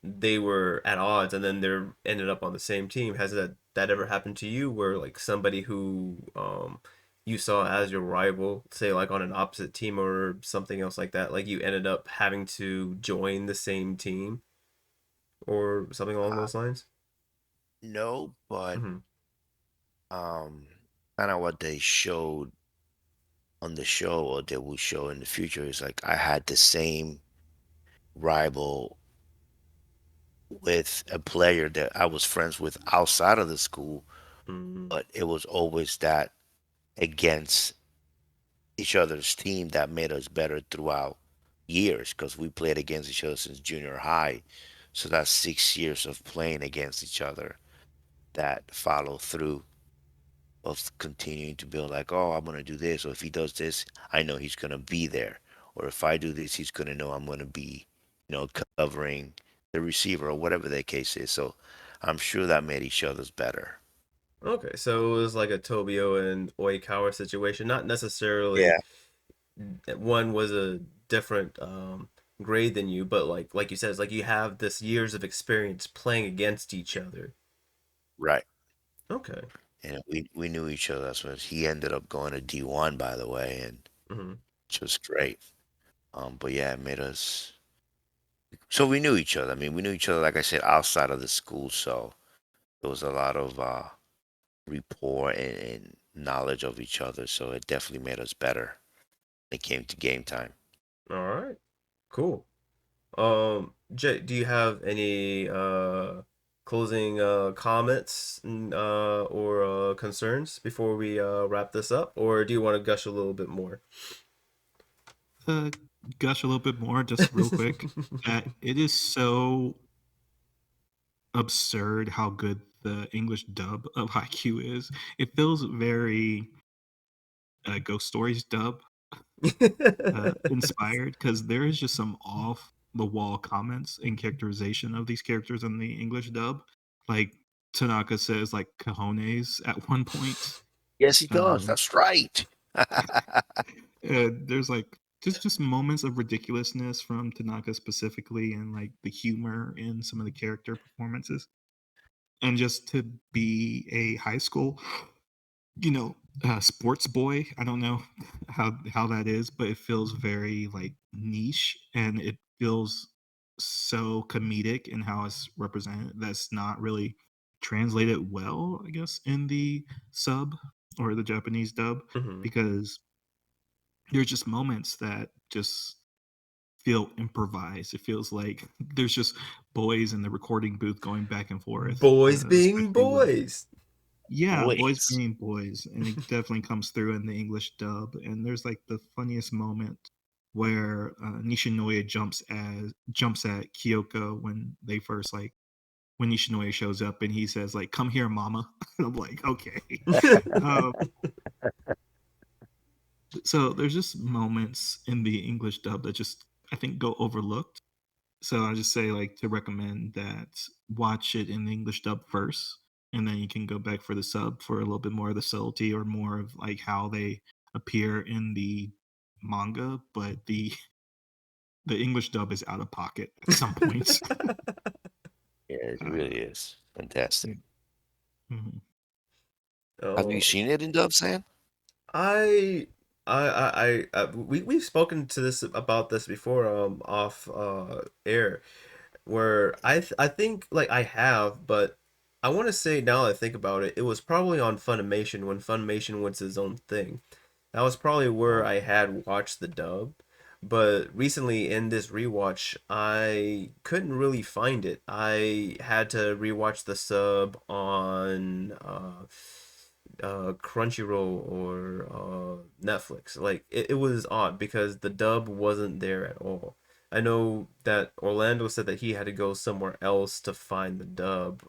they were at odds and then they're ended up on the same team. Has that ever happened to you where like somebody who you saw as your rival, say like on an opposite team or something else like that, like you ended up having to join the same team or something along Uh, those lines? no, but Mm-hmm. um, kind of what they showed on the show or they will show in the future is like I had the same rival with a player that I was friends with outside of the school, Mm-hmm. but it was always that against each other's team that made us better throughout years because we played against each other since junior high. So that's 6 years of playing against each other that follow through of continuing to build like, oh, I'm gonna do this, or if he does this, I know he's gonna be there. Or if I do this, he's gonna know I'm gonna be, covering the receiver or whatever the case is. So I'm sure that made each other's better. Okay, so it was like a Tobio and Oikawa situation, not necessarily Yeah, one was a different grade than you, but like you said, it's like you have this years of experience playing against each other. right. Okay. And we knew each other. So he ended up going to D1, by the way, and Hmm. which was great. But yeah, it made us. So we knew each other. I mean, we knew each other, like I said, outside of the school. So there was a lot of rapport and knowledge of each other. So it definitely made us better when it came to game time. All right. Cool. Jay, do you have any closing comments or concerns before we wrap this up, or do you want to gush a little bit more? uh, Gush a little bit more just real quick, that it is so absurd how good the English dub of Haikyuu is. It feels very Ghost Stories dub inspired because there is just some off the wall comments and characterization of these characters in the English dub. Like Tanaka says like cojones at one point. Yes, he does. Um, That's right. there's like just moments of ridiculousness from Tanaka specifically, and like the humor in some of the character performances, and just to be a high school, sports boy. I don't know how that is, but it feels very like niche, and it feels so comedic in how it's represented. That's not really translated well, I guess, in the sub or the Japanese dub, Mhm. because there's just moments that just feel improvised. It feels like there's just boys in the recording booth going back and forth, Boys being especially with boys. boys Wait. being boys, and it definitely comes through in the English dub. And there's like the funniest moment where Nishinoya jumps at Kyoko when they first like when Nishinoya shows up, and he says like, "Come here, mama." I'm like, okay. um, so there's just moments in the English dub that just I think go overlooked. So I just say like to recommend that watch it in the English dub first, and then you can go back for the sub for a little bit more of the subtlety or more of like how they appear in the manga. But the English dub is out of pocket at some points. Yeah, it uh, really is. Fantastic. mhm. Have you Oh, seen it in dub, Sam? I, we've spoken to this about this before, off air, where I think like I have, but I want to say now that I think about it, it was probably on Funimation when Funimation was its own thing. That was probably where Oh, I had watched the dub. But recently in this rewatch, I couldn't really find it. I had to rewatch the sub on Crunchyroll or Netflix. Like it was odd because the dub wasn't there at all. I know that Orlando said that he had to go somewhere else to find the dub.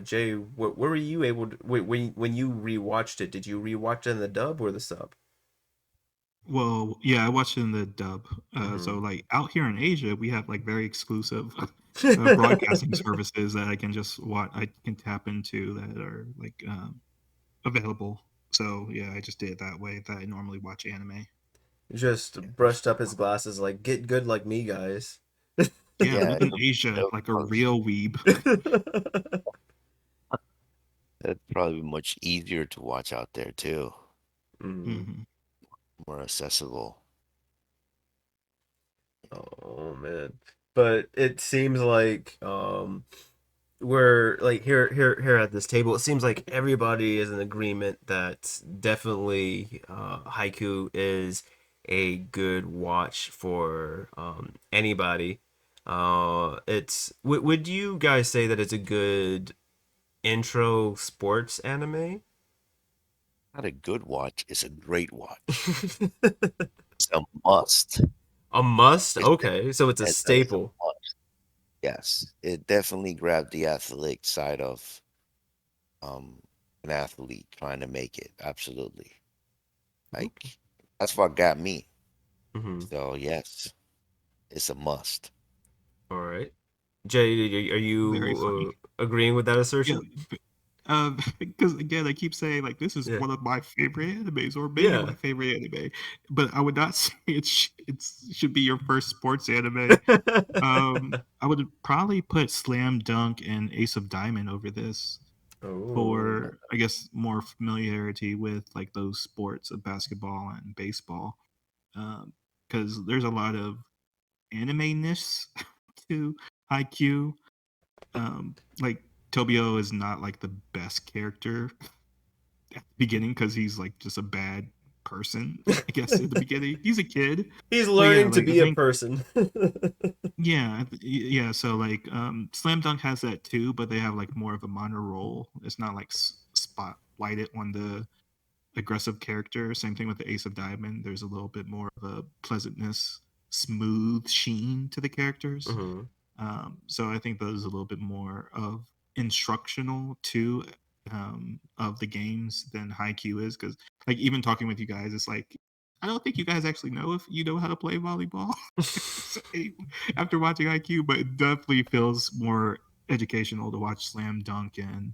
Jay, where were you able to when you rewatched it? Did you rewatch it in the dub or the sub? Well, yeah, I watched it in the dub. So Hmm. like out here in Asia, we have like very exclusive broadcasting services that I can just watch. I can tap into that are like available. So yeah, I just did it that way. That I normally watch anime. Just yeah. brushed up his glasses like get good like me, guys. Yeah, I Yeah, live in Asia, it'll like a probably, real weeb. it'd probably be much easier to watch out there too. Mhm. Hmm. More accessible. Oh man. But it seems like we're like here at this table, it seems like everybody is in agreement that definitely Haiku is a good watch for anybody. It's would you guys say that it's a good intro sports anime? Not a good watch, it's a great watch. It's a must. A must? It's Okay, so it's a it's a staple. must. Yes. It definitely grabbed the athletic side of um an athlete trying to make it. Absolutely. Like that's what got me. Mm-hmm. So yes, it's a must. All right. Jay, are Very you funny. agreeing with that Yeah, assertion? because again, I keep saying like this is Yeah. one of my favorite animes, or maybe Yeah. my favorite anime, but I would not say it should be your first sports anime. I would probably put Slam Dunk and Ace of Diamond over this Oh. for, I guess, more familiarity with like those sports of basketball and baseball. Because there's a lot of anime-ness to IQ. Like Tobio is not like the best character at the beginning because he's like just a bad person. I guess at the beginning he's a kid, He's but yeah, learning to like I be a think person. yeah. So like Slam Dunk has that too, but they have like more of a minor role. It's not like spotlighted on the aggressive character. Same thing with the Ace of Diamond. There's a little bit more of a pleasantness, smooth sheen to the characters. Hmm. So I think those a little bit more of instructional too, of the games than Haikyuu is, because like even talking with you guys, it's like I don't think you guys actually know if you know how to play volleyball after watching Haikyuu, but it definitely feels more educational to watch Slam Dunk and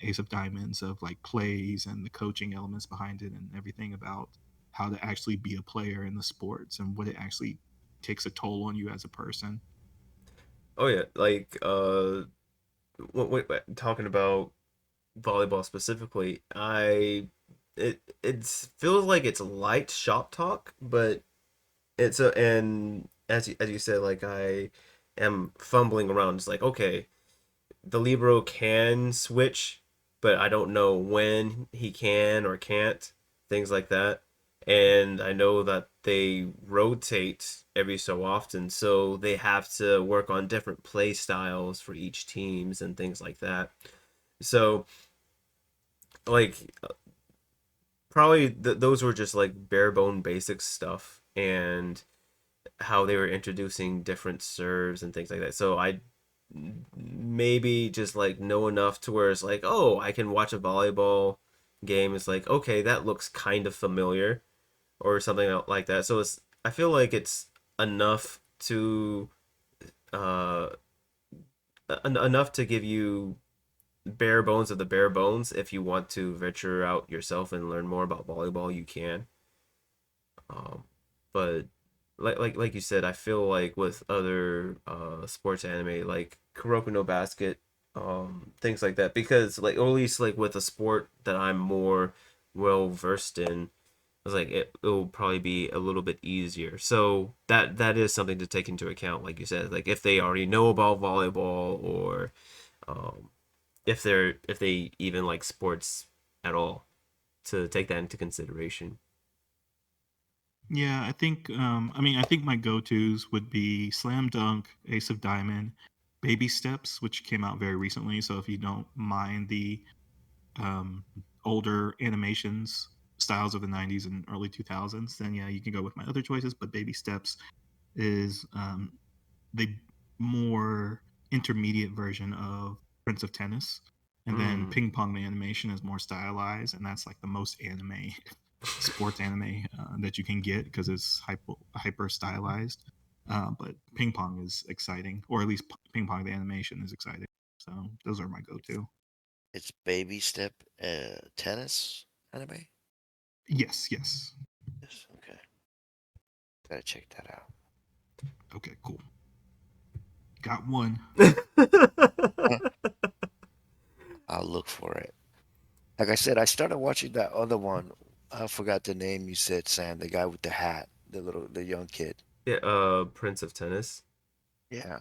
Ace of Diamonds of like plays and the coaching elements behind it and everything about how to actually be a player in the sports and what it actually takes a toll on you as a person. Oh yeah, like talking about volleyball specifically, it feels like it's light shop talk, but it's a and as you said, like I am fumbling around. It's like okay, the libero can switch, but I don't know when he can or can't, things like that. And I know that they rotate every so often, so they have to work on different play styles for each teams and things like that. So, like, probably those were just like bare bone basic stuff and how they were introducing different serves and things like that. So I maybe just like know enough to where it's like, oh, I can watch a volleyball game. It's like, okay, that looks kind of familiar or something like that. So it's I feel like it's enough to uh enough to give you bare bones of the bare bones. If you want to venture out yourself and learn more about volleyball, you can. Um, but like you said, I feel like with other sports anime like Kuroko no Basket, things like that, because like or at least like with a sport that I'm more well versed in, I was like it will probably be a little bit easier. So that is something to take into account, like you said, like if they already know about volleyball or um, if they even like sports at all, to take that into consideration. Yeah, I think my go-tos would be Slam Dunk, Ace of Diamond, Baby Steps, which came out very recently. So if you don't mind the um, older animations styles of the 90s and early 2000s, then yeah, you can go with my other choices. But Baby Steps is the more intermediate version of Prince of Tennis. And then Mm. Ping Pong, the animation is more stylized, and that's like the most anime sports anime that you can get because it's hyper stylized. But Ping Pong is exciting, or at least Ping Pong the animation is exciting. So those are my go-to. It's baby step tennis anime. Yes, yes. Yes. Okay. Gotta check that out. Okay, cool. Got one. Huh. I'll look for it. Like I said, I started watching that other one. I forgot the name you said, Sam. The guy with the hat, the young kid. Yeah, Prince of Tennis. Yeah.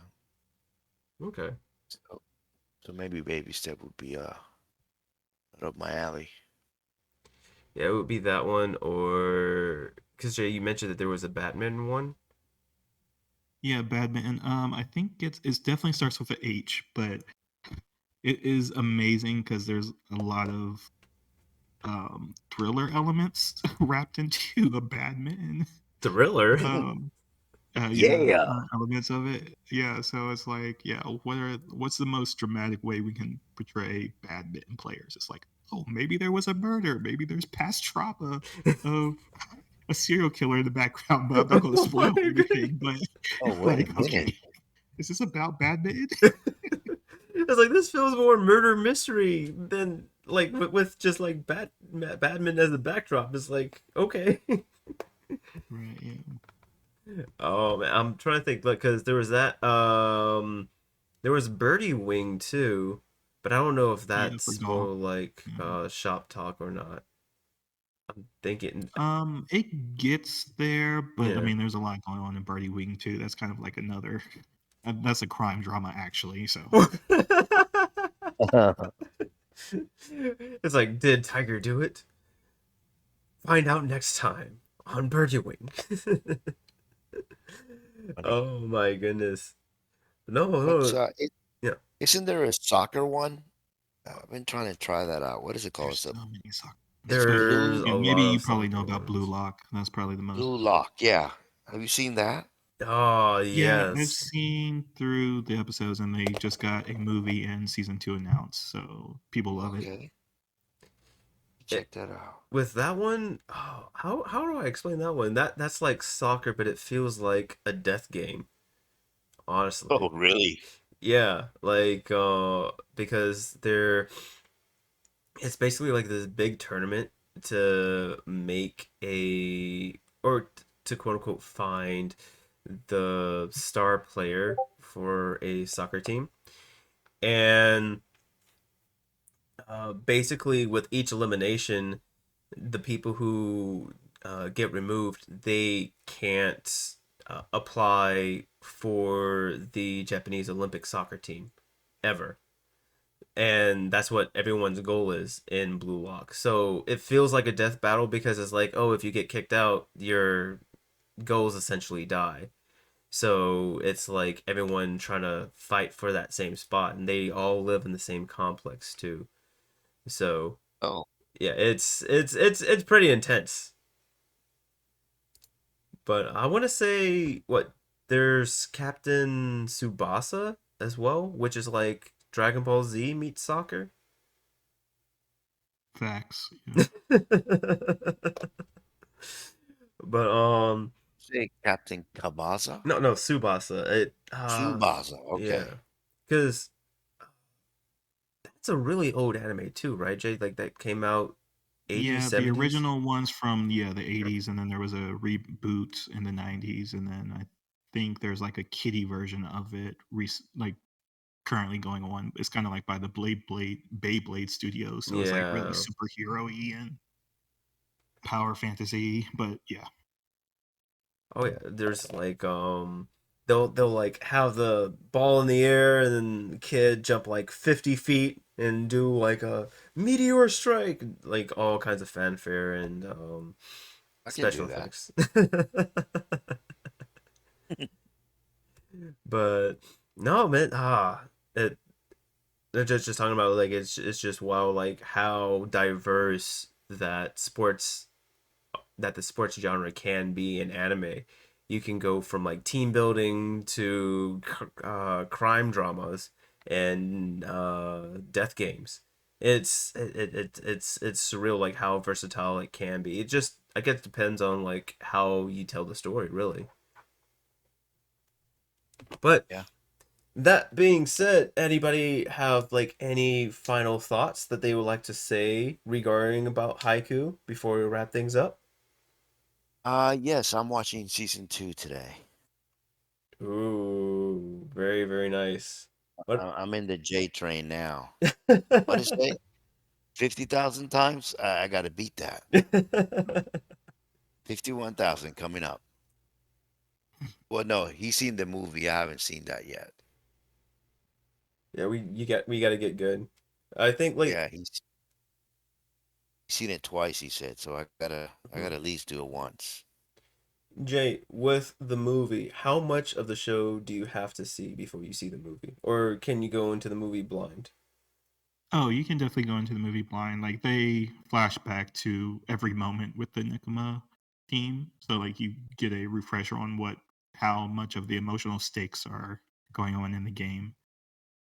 Okay. So, so maybe baby step would be right up my alley. Yeah, it would be that one, or because Jay, you mentioned that there was a Batman one. Yeah, badminton. I think it's definitely starts with an H, but it is amazing because there's a lot of thriller elements wrapped into a badminton. Thriller. Um, yeah, Yeah. elements of it. Yeah, so it's like, yeah, what's the most dramatic way we can portray badminton players? It's like, oh, maybe there was a murder, maybe there's past trauma of a serial killer in the background, but I'm not going to Oh my spoil goodness. anything. But Oh, wait a like, okay, minute. is this about badminton? It's like this feels more murder mystery than like with just like Batman as the backdrop. It's like okay. Right. Yeah. Oh man, I'm trying to think because there was that there was Birdie Wing too, but I don't know if Yeah. For that's golf. more like Yeah. shop talk or not. I'm thinking It gets there, but I yeah. mean, there's a lot going on in Birdie Wing too. That's kind of like another. That's a crime drama, actually. So It's like, did Tiger do it? Find out next time on Birdie Wing. Funny. Oh my goodness. No, What's no, yeah. isn't there a soccer one? I've been trying to try that out. What is it called? there's so many soccer ones, It's but There's blue a yeah, maybe lot you of probably know soccer about Blue ones. Lock. That's probably the most. blue lock. Yeah. Have you seen that? Oh, Yeah, I've yes. seen through the episodes, and they just got a movie and season 2 announced, so people love it. Okay. Check that out. With that one, oh, how do I explain that one? That's like soccer, but it feels like a death game, honestly. Oh, really? Yeah, like because it's basically like this big tournament to make a or to quote unquote find the star player for a soccer team. And basically with each elimination, the people who get removed, they can't apply for the Japanese Olympic soccer team ever. And that's what everyone's goal is in Blue Lock. So it feels like a death battle because it's like, oh, if you get kicked out, your goals essentially die. So it's like everyone trying to fight for that same spot, and they all live in the same complex too. So Oh, yeah, it's pretty intense. But I want to say what there's Captain Tsubasa as well, which is like Dragon Ball Z meets soccer. Facts. Yeah. But say Captain Kabaza? no, Tsubasa. It Tsubasa. yeah. Okay. Cuz that's a really old anime too, right, Jay? Like that came out 80s, Yeah, the 70s. original ones from the 80s, and then there was a reboot in the 90s, and then I think there's like a kiddie version of it, like currently going on. It's kind of like by the Beyblade Studios, so it's like really Yeah. superhero-y and power fantasy. But yeah, Oh yeah, there's like they'll like have the ball in the air and then the kid jump like 50 feet and do like a meteor strike, like all kinds of fanfare and I can special do that. effects. But no, man, it they're just talking about like it's just wow, like how diverse that the sports genre can be in anime. You can go from like team building to crime dramas and death games. It's surreal like how versatile it can be. It just I guess depends on like how you tell the story, really. But Yeah. that being said, anybody have like any final thoughts that they would like to say regarding about Haiku before we wrap things up? Yes, I'm watching season 2 today. Ooh, very, very nice. What? I'm in the J train now. What is it? 50,000 times? I got to beat that. 51,000 coming up. Well, no, he's seen the movie. I haven't seen that yet. Yeah, we gotta get good. I think like Yeah, he's seen it twice, he said. So I mhm. gotta at least do it once. Jay, with the movie, how much of the show do you have to see before you see the movie? Or can you go into the movie blind? oh, you can definitely go into the movie blind. Like they flash back to every moment with the Nikama team, so like you get a refresher on what how much of the emotional stakes are going on in the game.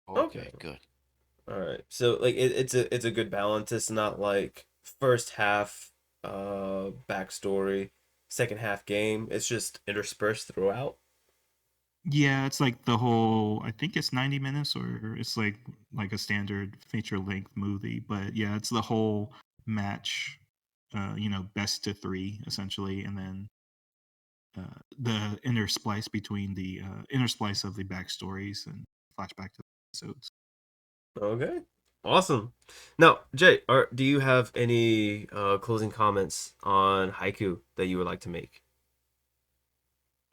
Okay. Okay, good. All right. So like it's a good balance. It's not like first half backstory, second half game. It's just interspersed throughout. Yeah, it's like the whole. I think it's 90 minutes, or it's like a standard feature length movie. But yeah, it's the whole match. Best to three essentially, and then the intersplice between the intersplice of the backstories and flashback to the episodes. Okay. Awesome. Now, Jay, do you have any closing comments on Haiku that you would like to make?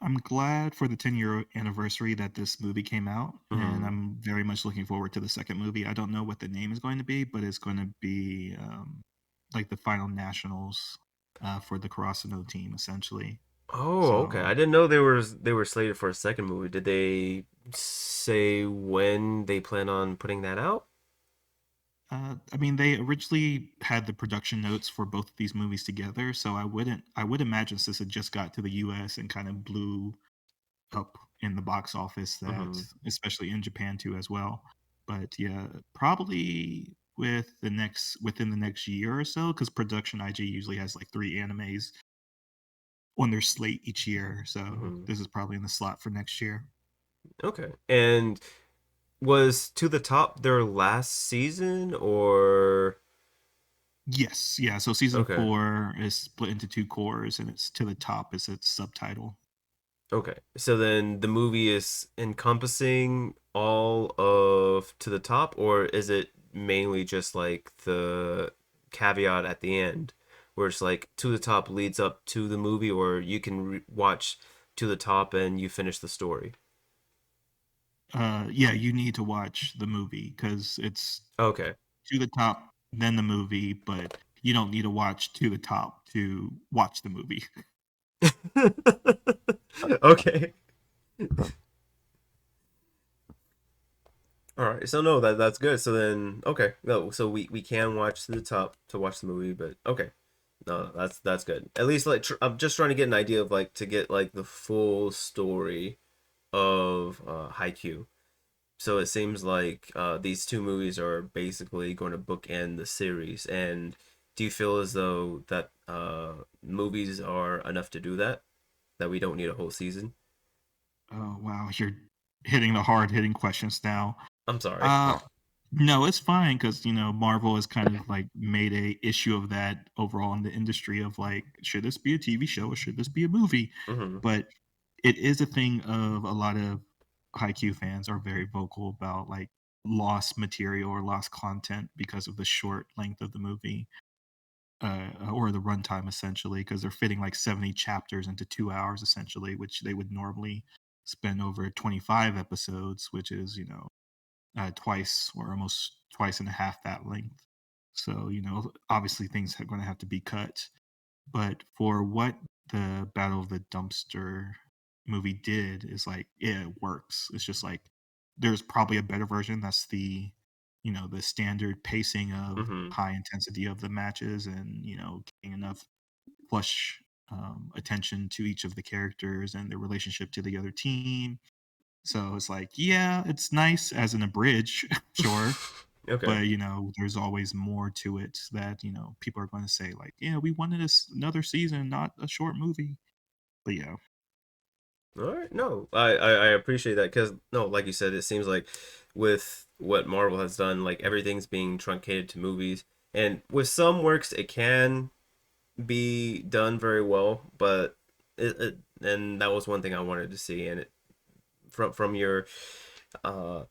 I'm glad for the 10-year anniversary that this movie came out, and Hmm. I'm very much looking forward to the second movie. I don't know what the name is going to be, but it's going to be like the final nationals for the Karasuno team, essentially. Oh, okay. So, I didn't know they were slated for a second movie. Did they say when they plan on putting that out? I mean, they originally had the production notes for both of these movies together, so I would imagine since it just got to the U.S. and kind of blew up in the box office that Hmm. especially in Japan too as well. But yeah, probably within the next year or so, because Production IG usually has like 3 animes on their slate each year. So this is probably in the slot for next year. Okay. And was To the Top their last season, or? Yes, yeah. So season Okay. 4 is split into 2 cores, and it's To the Top is its subtitle. Okay. So then the movie is encompassing all of To the Top, or is it mainly just like the caveat at the end where it's like To the Top leads up to the movie, or you can watch To the Top and you finish the story? Yeah, you need to watch the movie because it's Okay. To the Top, then the movie, but you don't need to watch To the Top to watch the movie. Okay. All right. So no, that's good. So then okay. No, so we can watch To the Top to watch the movie, but okay. No, that's good. At least like I'm just trying to get an idea of like to get like the full story of Haikyuu. So it seems like these two movies are basically going to bookend the series. And do you feel as though that movies are enough to do that? That we don't need a whole season? Oh wow, you're hitting the hard hitting questions now. I'm sorry. Uh no, it's fine because Marvel has kind of like made a issue of that overall in the industry of like, should this be a TV show or should this be a movie? Mm-hmm. But it is a thing of a lot of Haikyuu fans are very vocal about like lost material or lost content because of the short length of the movie, or the runtime essentially, because they're fitting like 70 chapters into 2 hours essentially, which they would normally spend over 25 episodes, which is twice or almost twice and a half that length. So obviously things are going to have to be cut. But for what the Battle of the Dumpster movie did is like, yeah, it works. It's just like there's probably a better version that's the standard pacing of Mm-hmm. high intensity of the matches, and getting enough flush attention to each of the characters and their relationship to the other team. So it's like, yeah, it's nice as an abridge, sure, Okay. but there's always more to it that people are going to say like, yeah, we wanted another season, not a short movie. But yeah. All right. No, I appreciate that because no, like you said, it seems like with what Marvel has done, like everything's being truncated to movies, and with some works it can be done very well, but and that was one thing I wanted to see, and from your uh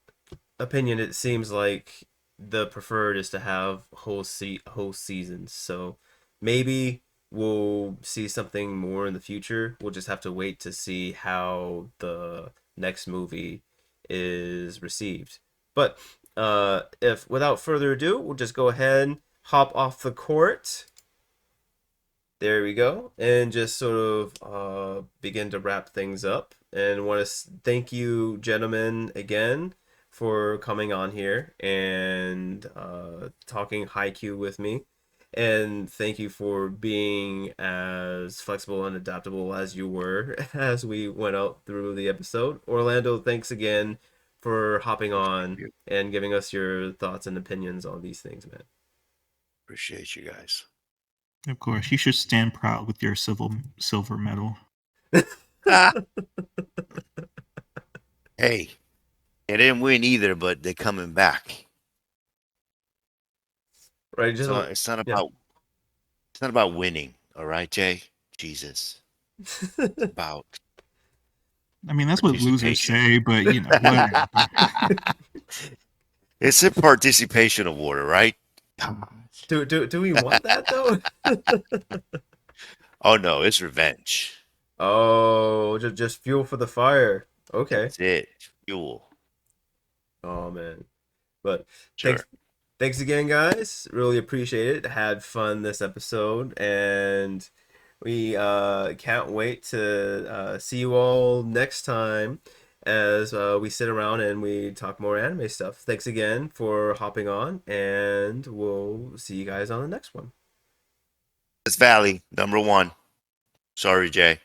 opinion, it seems like the preferred is to have whole seasons. So maybe we'll see something more in the future. We'll just have to wait to see how the next movie is received. But if without further ado, we'll just go ahead and hop off the court. There we go, and just sort of begin to wrap things up. And want to thank you, gentlemen, again for coming on here and talking Haikyuu with me. And thank you for being as flexible and adaptable as you were as we went out through the episode. Orlando, thanks again for hopping on and giving us your thoughts and opinions on these things, man. Appreciate you guys. Of course, you should stand proud with your silver medal. Ah, hey, they didn't win either, but they're coming back. Right, just So it's not yeah. about winning, all right, Jay? Jesus. It's about I mean, that's what losers participation. say, but whatever. It's a participation award, all right? Do we want that though? Oh no, it's revenge. Oh, just fuel for the fire. Okay. That's it. Fuel. Oh man. But Sure. thanks again, guys. Really appreciate it. Had fun this episode, and we can't wait to see you all next time as we sit around and we talk more anime stuff. Thanks again for hopping on, and we'll see you guys on the next one. It's Valley, number one. Sorry, Jay.